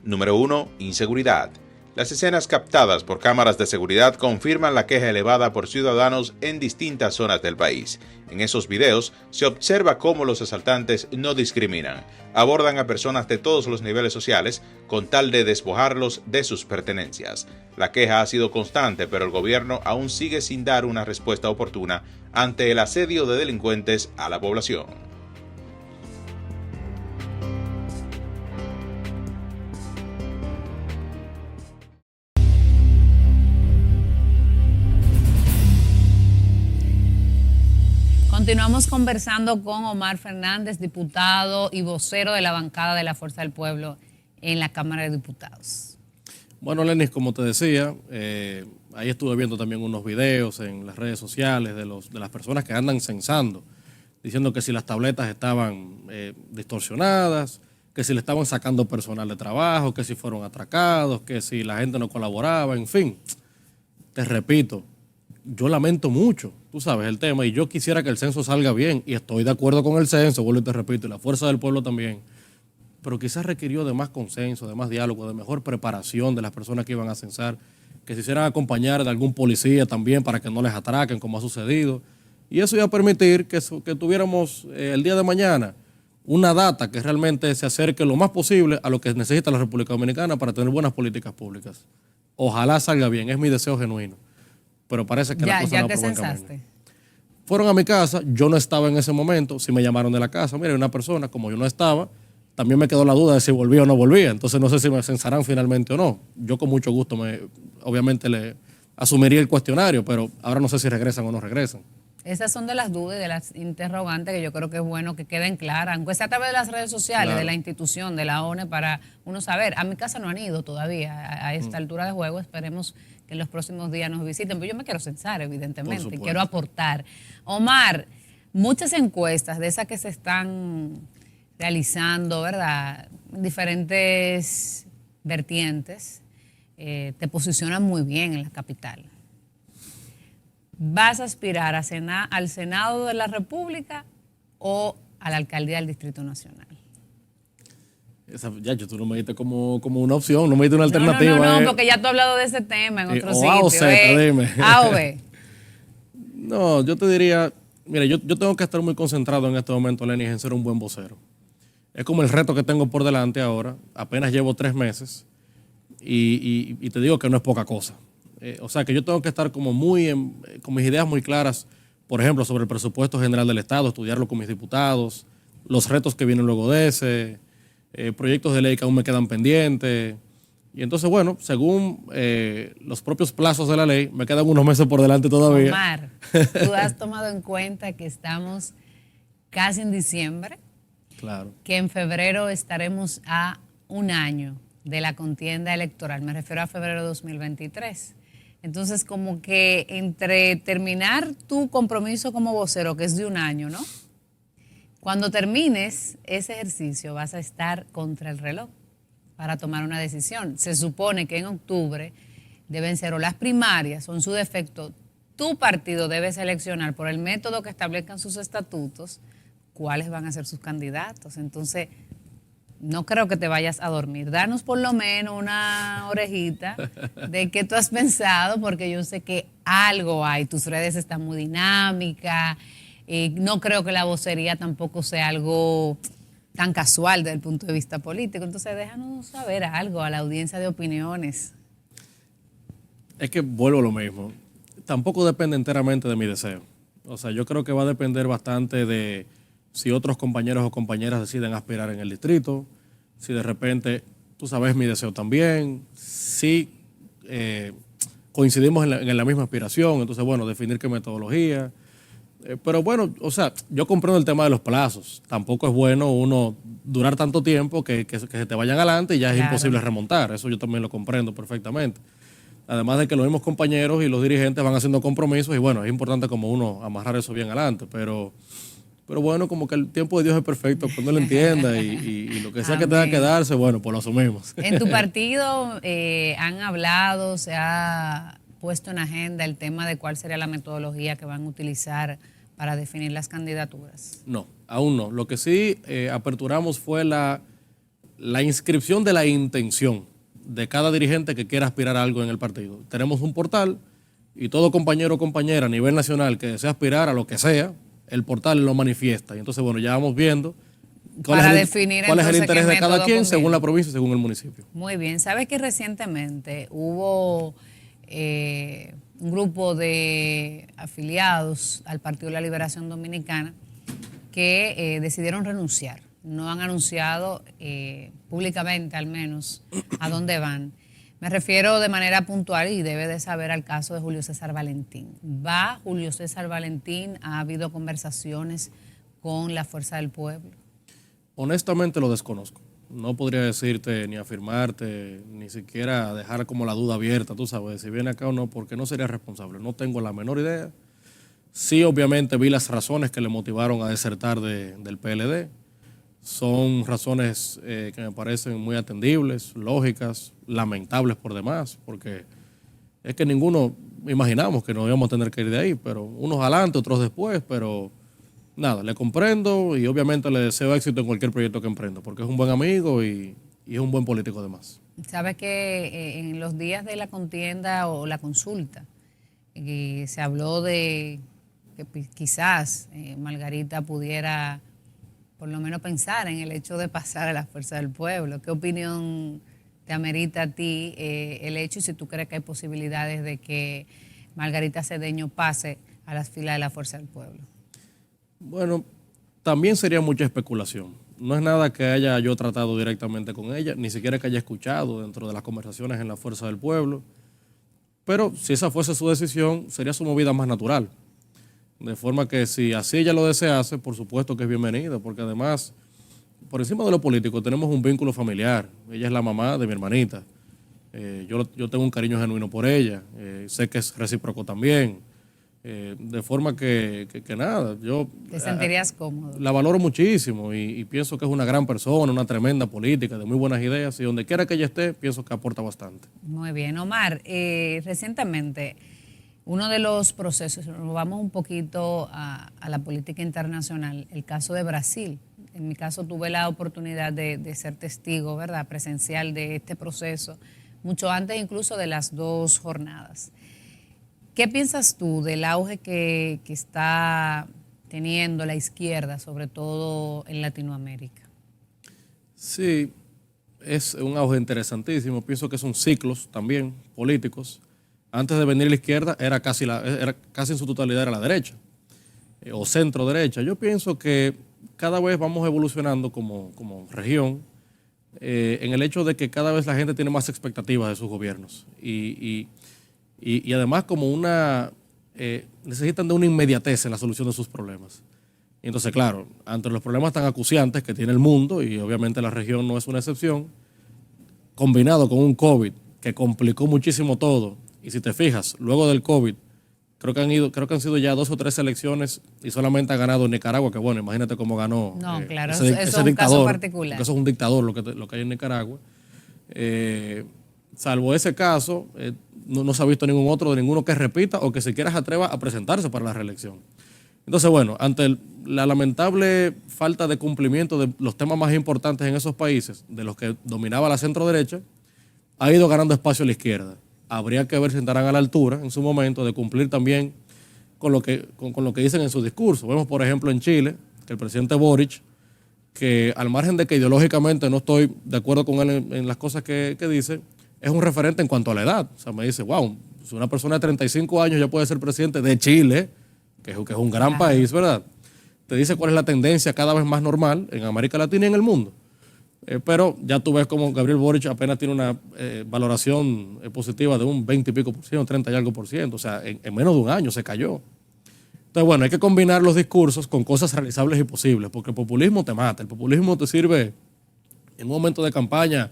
S3: Número 1. Inseguridad. Las escenas captadas por cámaras de seguridad confirman la queja elevada por ciudadanos en distintas zonas del país. En esos videos se observa cómo los asaltantes no discriminan, abordan a personas de todos los niveles sociales con tal de despojarlos de sus pertenencias. La queja ha sido constante, pero el gobierno aún sigue sin dar una respuesta oportuna ante el asedio de delincuentes a la población.
S1: Continuamos conversando con Omar Fernández, diputado y vocero de la bancada de la Fuerza del Pueblo en la Cámara de Diputados.
S2: Bueno, Lenis, como te decía, ahí estuve viendo también unos videos en las redes sociales de las personas que andan censando, diciendo que si las tabletas estaban distorsionadas, que si le estaban sacando personal de trabajo, que si fueron atracados, que si la gente no colaboraba, en fin. Te repito, yo lamento mucho, tú sabes, el tema, y yo quisiera que el censo salga bien, y estoy de acuerdo con el censo, vuelvo y te repito, y la Fuerza del Pueblo también, pero quizás requirió de más consenso, de más diálogo, de mejor preparación de las personas que iban a censar, que se hicieran acompañar de algún policía también para que no les atraquen, como ha sucedido, y eso iba a permitir que tuviéramos el día de mañana una data que realmente se acerque lo más posible a lo que necesita la República Dominicana para tener buenas políticas públicas. Ojalá salga bien, es mi deseo genuino. Pero parece que la cosa no va por buen camino. Fueron a mi casa, yo no estaba en ese momento, sí me llamaron de la casa, mira, una persona, como yo no estaba, también me quedó la duda de si volvía o no volvía, entonces no sé si me censarán finalmente o no. Yo con mucho gusto, obviamente le asumiría el cuestionario, pero ahora no sé si regresan o no regresan.
S1: Esas son de las dudas y de las interrogantes que yo creo que es bueno que queden claras, aunque sea a través de las redes sociales, claro, de la institución, de la ONE, para uno saber. A mi casa no han ido todavía a esta altura de juego, esperemos que en los próximos días nos visiten, pero yo me quiero censar, evidentemente, quiero aportar. Omar, muchas encuestas de esas que se están realizando, ¿verdad?, diferentes vertientes, te posicionan muy bien en la capital. ¿Vas a aspirar al Senado de la República o a la alcaldía del Distrito Nacional?
S2: Tú no me diste como una opción, no me diste una alternativa.
S1: No, porque ya tú has hablado de ese tema en otro sitio.
S2: A o Z, dime.
S1: A o B.
S2: No, yo te diría, mira, yo tengo que estar muy concentrado en este momento, Lenny, en ser un buen vocero. Es como el reto que tengo por delante ahora. Apenas llevo 3 meses y te digo que no es poca cosa. O sea, que yo tengo que estar como con mis ideas muy claras, por ejemplo, sobre el presupuesto general del Estado, estudiarlo con mis diputados, los retos que vienen luego de ese, proyectos de ley que aún me quedan pendientes. Y entonces, bueno, según los propios plazos de la ley, me quedan unos meses por delante todavía.
S1: Omar, tú has tomado en cuenta que estamos casi en diciembre,
S2: Claro.
S1: que en febrero estaremos a un año de la contienda electoral. Me refiero a febrero de 2023. Entonces, como que entre terminar tu compromiso como vocero, que es de un año, ¿no? Cuando termines ese ejercicio vas a estar contra el reloj para tomar una decisión. Se supone que en octubre deben ser o las primarias o en su defecto tu partido debe seleccionar por el método que establezcan sus estatutos cuáles van a ser sus candidatos. Entonces, no creo que te vayas a dormir. Danos por lo menos una orejita de qué tú has pensado, porque yo sé que algo hay. Tus redes están muy dinámicas. No creo que la vocería tampoco sea algo tan casual desde el punto de vista político. Entonces, déjanos saber algo a la audiencia de opiniones.
S2: Es que vuelvo a lo mismo. Tampoco depende enteramente de mi deseo. O sea, yo creo que va a depender bastante de si otros compañeros o compañeras deciden aspirar en el distrito, si de repente, tú sabes, mi deseo también, si coincidimos en la misma aspiración, entonces, bueno, definir qué metodología. Pero bueno, o sea, yo comprendo el tema de los plazos. Tampoco es bueno uno durar tanto tiempo que se te vayan adelante y ya es imposible remontar. Eso yo también lo comprendo perfectamente. Además de que los mismos compañeros y los dirigentes van haciendo compromisos y bueno, es importante como uno amarrar eso bien adelante, pero bueno, como que el tiempo de Dios es perfecto, cuando Él entienda y lo que sea que tenga que darse, bueno, pues lo asumimos.
S1: En tu partido han hablado, se ha puesto en agenda el tema de cuál sería la metodología que van a utilizar para definir las candidaturas.
S2: No, aún no. Lo que sí aperturamos fue la inscripción de la intención de cada dirigente que quiera aspirar a algo en el partido. Tenemos un portal y todo compañero o compañera a nivel nacional que desea aspirar a lo que sea, el portal lo manifiesta. Y entonces, bueno, ya vamos viendo cuál es el interés de cada quien según la provincia y según el municipio.
S1: Muy bien. ¿Sabes que recientemente hubo un grupo de afiliados al Partido de la Liberación Dominicana que decidieron renunciar? No han anunciado públicamente, al menos, a dónde van. Me refiero de manera puntual y debe de saber al caso de Julio César Valentín. ¿Va Julio César Valentín? ¿Ha habido conversaciones con la Fuerza del Pueblo?
S2: Honestamente lo desconozco. No podría decirte ni afirmarte, ni siquiera dejar como la duda abierta, tú sabes, si viene acá o no, porque no sería responsable. No tengo la menor idea. Sí, obviamente vi las razones que le motivaron a desertar del PLD. Son razones que me parecen muy atendibles, lógicas, lamentables por demás, porque es que ninguno imaginamos que nos íbamos a tener que ir de ahí, pero unos adelante, otros después, pero nada, le comprendo y obviamente le deseo éxito en cualquier proyecto que emprenda, porque es un buen amigo y es un buen político además.
S1: Sabes que en los días de la contienda o la consulta se habló de que quizás Margarita pudiera por lo menos pensar en el hecho de pasar a la Fuerza del Pueblo. ¿Qué opinión te amerita a ti el hecho y si tú crees que hay posibilidades de que Margarita Cedeño pase a las filas de la Fuerza del Pueblo?
S2: Bueno, también sería mucha especulación. No es nada que haya yo tratado directamente con ella, ni siquiera que haya escuchado dentro de las conversaciones en la Fuerza del Pueblo. Pero si esa fuese su decisión, sería su movida más natural. De forma que si así ella lo desease, por supuesto que es bienvenida, porque además, por encima de lo político, tenemos un vínculo familiar. Ella es la mamá de mi hermanita. Yo tengo un cariño genuino por ella. Sé que es recíproco también. De forma que nada, yo...
S1: ¿Te sentirías cómodo?
S2: La valoro muchísimo y pienso que es una gran persona, una tremenda política, de muy buenas ideas, y donde quiera que ella esté, pienso que aporta bastante.
S1: Muy bien. Omar, recientemente, uno de los procesos, nos vamos un poquito a la política internacional, el caso de Brasil. En mi caso tuve la oportunidad de ser testigo, ¿verdad?, presencial de este proceso, mucho antes incluso de las 2 jornadas. ¿Qué piensas tú del auge que está teniendo la izquierda, sobre todo en Latinoamérica?
S2: Sí, es un auge interesantísimo. Pienso que son ciclos también políticos. Antes de venir la izquierda era casi en su totalidad era la derecha o centro derecha. Yo pienso que cada vez vamos evolucionando como región en el hecho de que cada vez la gente tiene más expectativas de sus gobiernos y además como necesitan de una inmediatez en la solución de sus problemas. Y entonces, claro, ante los problemas tan acuciantes que tiene el mundo, y obviamente la región no es una excepción, combinado con un COVID que complicó muchísimo todo, y si te fijas, luego del COVID, creo que han sido ya 2 o 3 elecciones y solamente ha ganado Nicaragua, que bueno, imagínate cómo ganó
S1: No, claro,
S2: ese
S1: eso es un
S2: dictador,
S1: caso particular.
S2: porque eso es un dictador lo que hay en Nicaragua. Salvo ese caso, no se ha visto ningún otro de ninguno que repita o que siquiera se atreva a presentarse para la reelección. Entonces, bueno, ante la lamentable falta de cumplimiento de los temas más importantes en esos países, de los que dominaba la centro derecha, ha ido ganando espacio a la izquierda. Habría que ver si estarán a la altura en su momento de cumplir también con lo que dicen en su discurso. Vemos, por ejemplo, en Chile, que el presidente Boric, que al margen de que ideológicamente no estoy de acuerdo con él en las cosas que dice, es un referente en cuanto a la edad. O sea, me dice, wow, si una persona de 35 años ya puede ser presidente de Chile, que es un gran país, ¿verdad? Te dice cuál es la tendencia cada vez más normal en América Latina y en el mundo. Pero ya tú ves como Gabriel Boric apenas tiene una valoración positiva de un 20 y pico por ciento, 30 y algo por ciento. O sea, en menos de un año se cayó. Entonces, bueno, hay que combinar los discursos con cosas realizables y posibles, porque el populismo te mata. El populismo te sirve en un momento de campaña,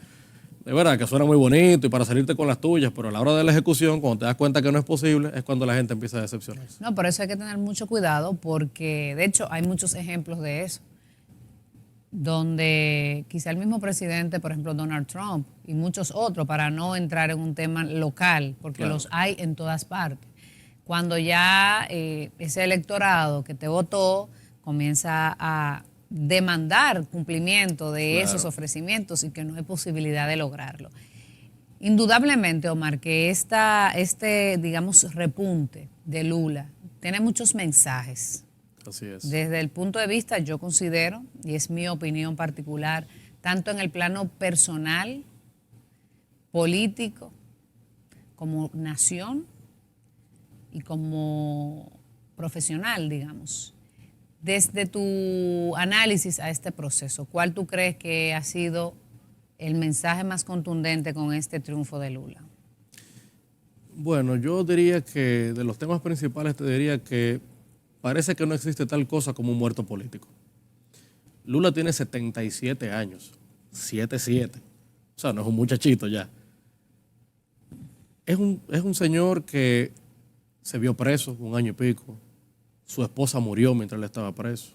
S2: de verdad, que suena muy bonito y para salirte con las tuyas, pero a la hora de la ejecución, cuando te das cuenta que no es posible, es cuando la gente empieza a decepcionarse.
S1: No, por eso hay que tener mucho cuidado porque, de hecho, hay muchos ejemplos de eso, donde quizá el mismo presidente, por ejemplo, Donald Trump y muchos otros, para no entrar en un tema local, porque
S2: Claro.
S1: los hay en todas partes. Cuando ya ese electorado que te votó comienza a demandar cumplimiento de
S2: Claro.
S1: esos ofrecimientos y que no hay posibilidad de lograrlo. Indudablemente, Omar, que digamos, repunte de Lula tiene muchos mensajes.
S2: Así es.
S1: Desde el punto de vista, yo considero, y es mi opinión particular, tanto en el plano personal, político, como nación y como profesional, digamos. Desde tu análisis a este proceso, ¿cuál tú crees que ha sido el mensaje más contundente con este triunfo de Lula?
S2: Bueno, yo diría que de los temas principales te diría que parece que no existe tal cosa como un muerto político. Lula tiene 77 años, 77. O sea, no es un muchachito ya. Es un señor que se vio preso 1 año y pico. Su esposa murió mientras él estaba preso.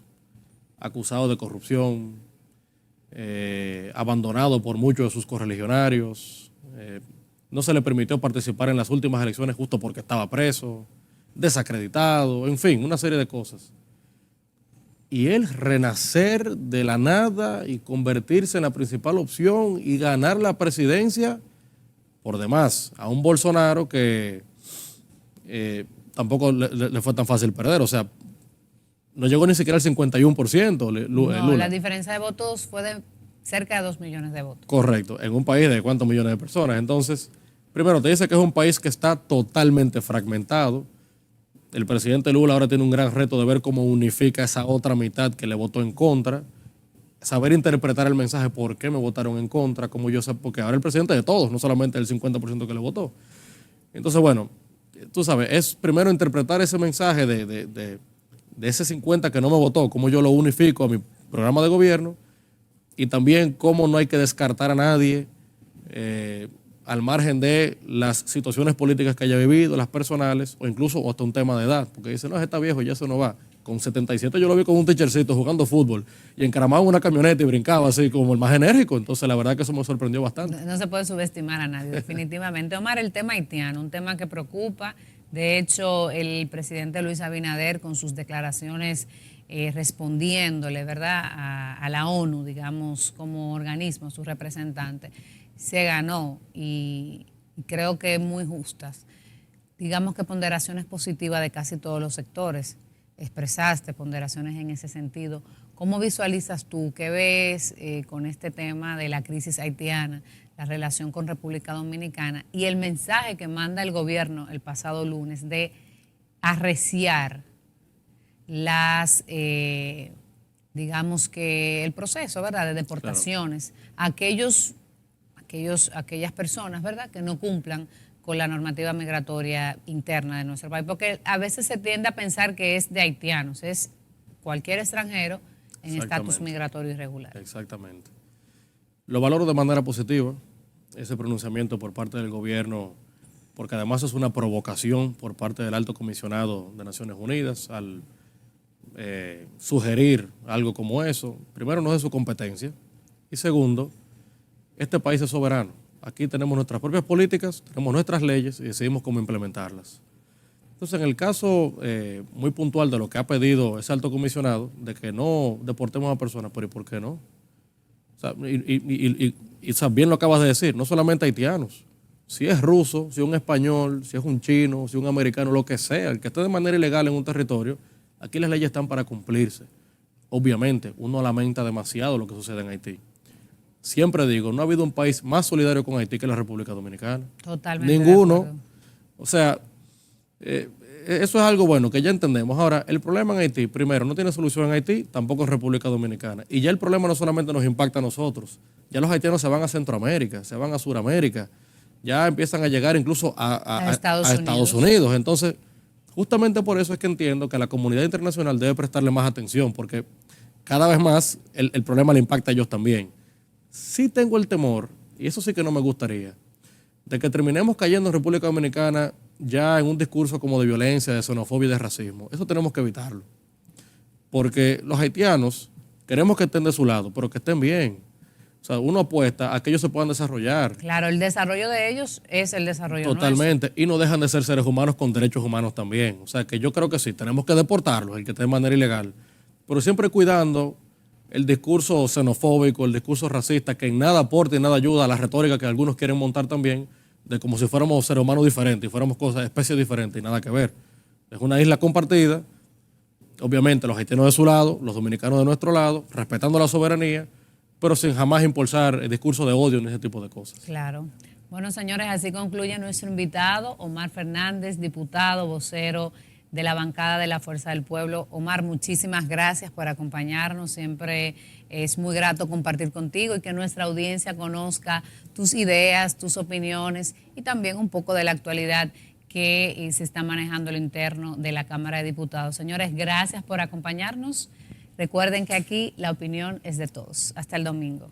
S2: Acusado de corrupción. Abandonado por muchos de sus correligionarios. No se le permitió participar en las últimas elecciones justo porque estaba preso. Desacreditado. En fin, una serie de cosas. Y él renacer de la nada y convertirse en la principal opción y ganar la presidencia por demás a un Bolsonaro que tampoco le fue tan fácil perder. O sea, no llegó ni siquiera al 51%.
S1: No, la diferencia de votos fue de cerca de 2 millones de votos.
S2: Correcto, en un país de cuántos millones de personas. Entonces, primero te dice que es un país que está totalmente fragmentado. El presidente Lula ahora tiene un gran reto de ver cómo unifica esa otra mitad que le votó en contra, saber interpretar el mensaje, por qué me votaron en contra, como yo sé, porque ahora el presidente de todos, no solamente el 50% que le votó. Entonces, bueno, tú sabes, es primero interpretar ese mensaje de ese 50 que no me votó, cómo yo lo unifico a mi programa de gobierno, y también cómo no hay que descartar a nadie al margen de las situaciones políticas que haya vivido, las personales, o incluso hasta un tema de edad, porque dice, no, está viejo, ya eso no va. Con 77 yo lo vi con un teachercito jugando fútbol y encaramado en una camioneta y brincaba así como el más enérgico. Entonces la verdad que eso me sorprendió bastante.
S1: No se puede subestimar a nadie, definitivamente. Omar, el tema haitiano, un tema que preocupa. De hecho, el presidente Luis Abinader con sus declaraciones respondiéndole, ¿verdad?, a la ONU, digamos, como organismo, su representante, se ganó y creo que muy justas. digamos que ponderaciones positivas de casi todos los sectores. Expresaste ponderaciones en ese sentido. ¿Cómo visualizas tú, qué ves con este tema de la crisis haitiana, la relación con República Dominicana y el mensaje que manda el gobierno el pasado lunes de arreciar las, digamos que el proceso, ¿verdad?, de deportaciones a aquellas personas, ¿verdad?, que no cumplan con la normativa migratoria interna de nuestro país? Porque a veces se tiende a pensar que es de haitianos, es cualquier extranjero en estatus migratorio irregular.
S2: Exactamente. Lo valoro de manera positiva, ese pronunciamiento por parte del gobierno, porque además es una provocación por parte del Alto Comisionado de Naciones Unidas al sugerir algo como eso. Primero, no es de su competencia, y segundo, este país es soberano. Aquí tenemos nuestras propias políticas, tenemos nuestras leyes y decidimos cómo implementarlas. Entonces, en el caso muy puntual de lo que ha pedido ese alto comisionado, de que no deportemos a personas, pero ¿y por qué no? O sea, bien lo acabas de decir, no solamente haitianos. Si es ruso, si es un español, si es un chino, si es un americano, lo que sea, el que esté de manera ilegal en un territorio, aquí las leyes están para cumplirse. Obviamente, uno lamenta demasiado lo que sucede en Haití. Siempre digo, no ha habido un país más solidario con Haití que la República Dominicana.
S1: Totalmente.
S2: Ninguno. O sea, eso es algo bueno que ya entendemos. Ahora, el problema en Haití, primero, no tiene solución en Haití, tampoco en República Dominicana. Y ya el problema no solamente nos impacta a nosotros. Ya los haitianos se van a Centroamérica, se van a Suramérica, ya empiezan a llegar incluso a Estados Unidos. Entonces, justamente por eso es que entiendo que la comunidad internacional debe prestarle más atención, porque cada vez más el problema le impacta a ellos también. Sí tengo el temor, y eso sí que no me gustaría, de que terminemos cayendo en República Dominicana ya en un discurso como de violencia, de xenofobia y de racismo. Eso tenemos que evitarlo. Porque los haitianos queremos que estén de su lado, pero que estén bien. O sea, uno apuesta a que ellos se puedan desarrollar.
S1: Claro, el desarrollo de ellos es el desarrollo
S2: totalmente,
S1: nuestro.
S2: Y no dejan de ser seres humanos con derechos humanos también. O sea, que yo creo que sí, tenemos que deportarlos, el que esté de manera ilegal, pero siempre cuidando el discurso xenofóbico, el discurso racista, que en nada aporta y nada ayuda a la retórica que algunos quieren montar también, de como si fuéramos seres humanos diferentes y fuéramos especies diferentes y nada que ver. Es una isla compartida, obviamente los haitianos de su lado, los dominicanos de nuestro lado, respetando la soberanía, pero sin jamás impulsar el discurso de odio ni ese tipo de cosas.
S1: Claro. Bueno, señores, así concluye nuestro invitado, Omar Fernández, diputado, vocero de la bancada de la Fuerza del Pueblo. Omar, muchísimas gracias por acompañarnos. Siempre es muy grato compartir contigo y que nuestra audiencia conozca tus ideas, tus opiniones y también un poco de la actualidad que se está manejando al interno de la Cámara de Diputados. Señores, gracias por acompañarnos. Recuerden que aquí la opinión es de todos. Hasta el domingo.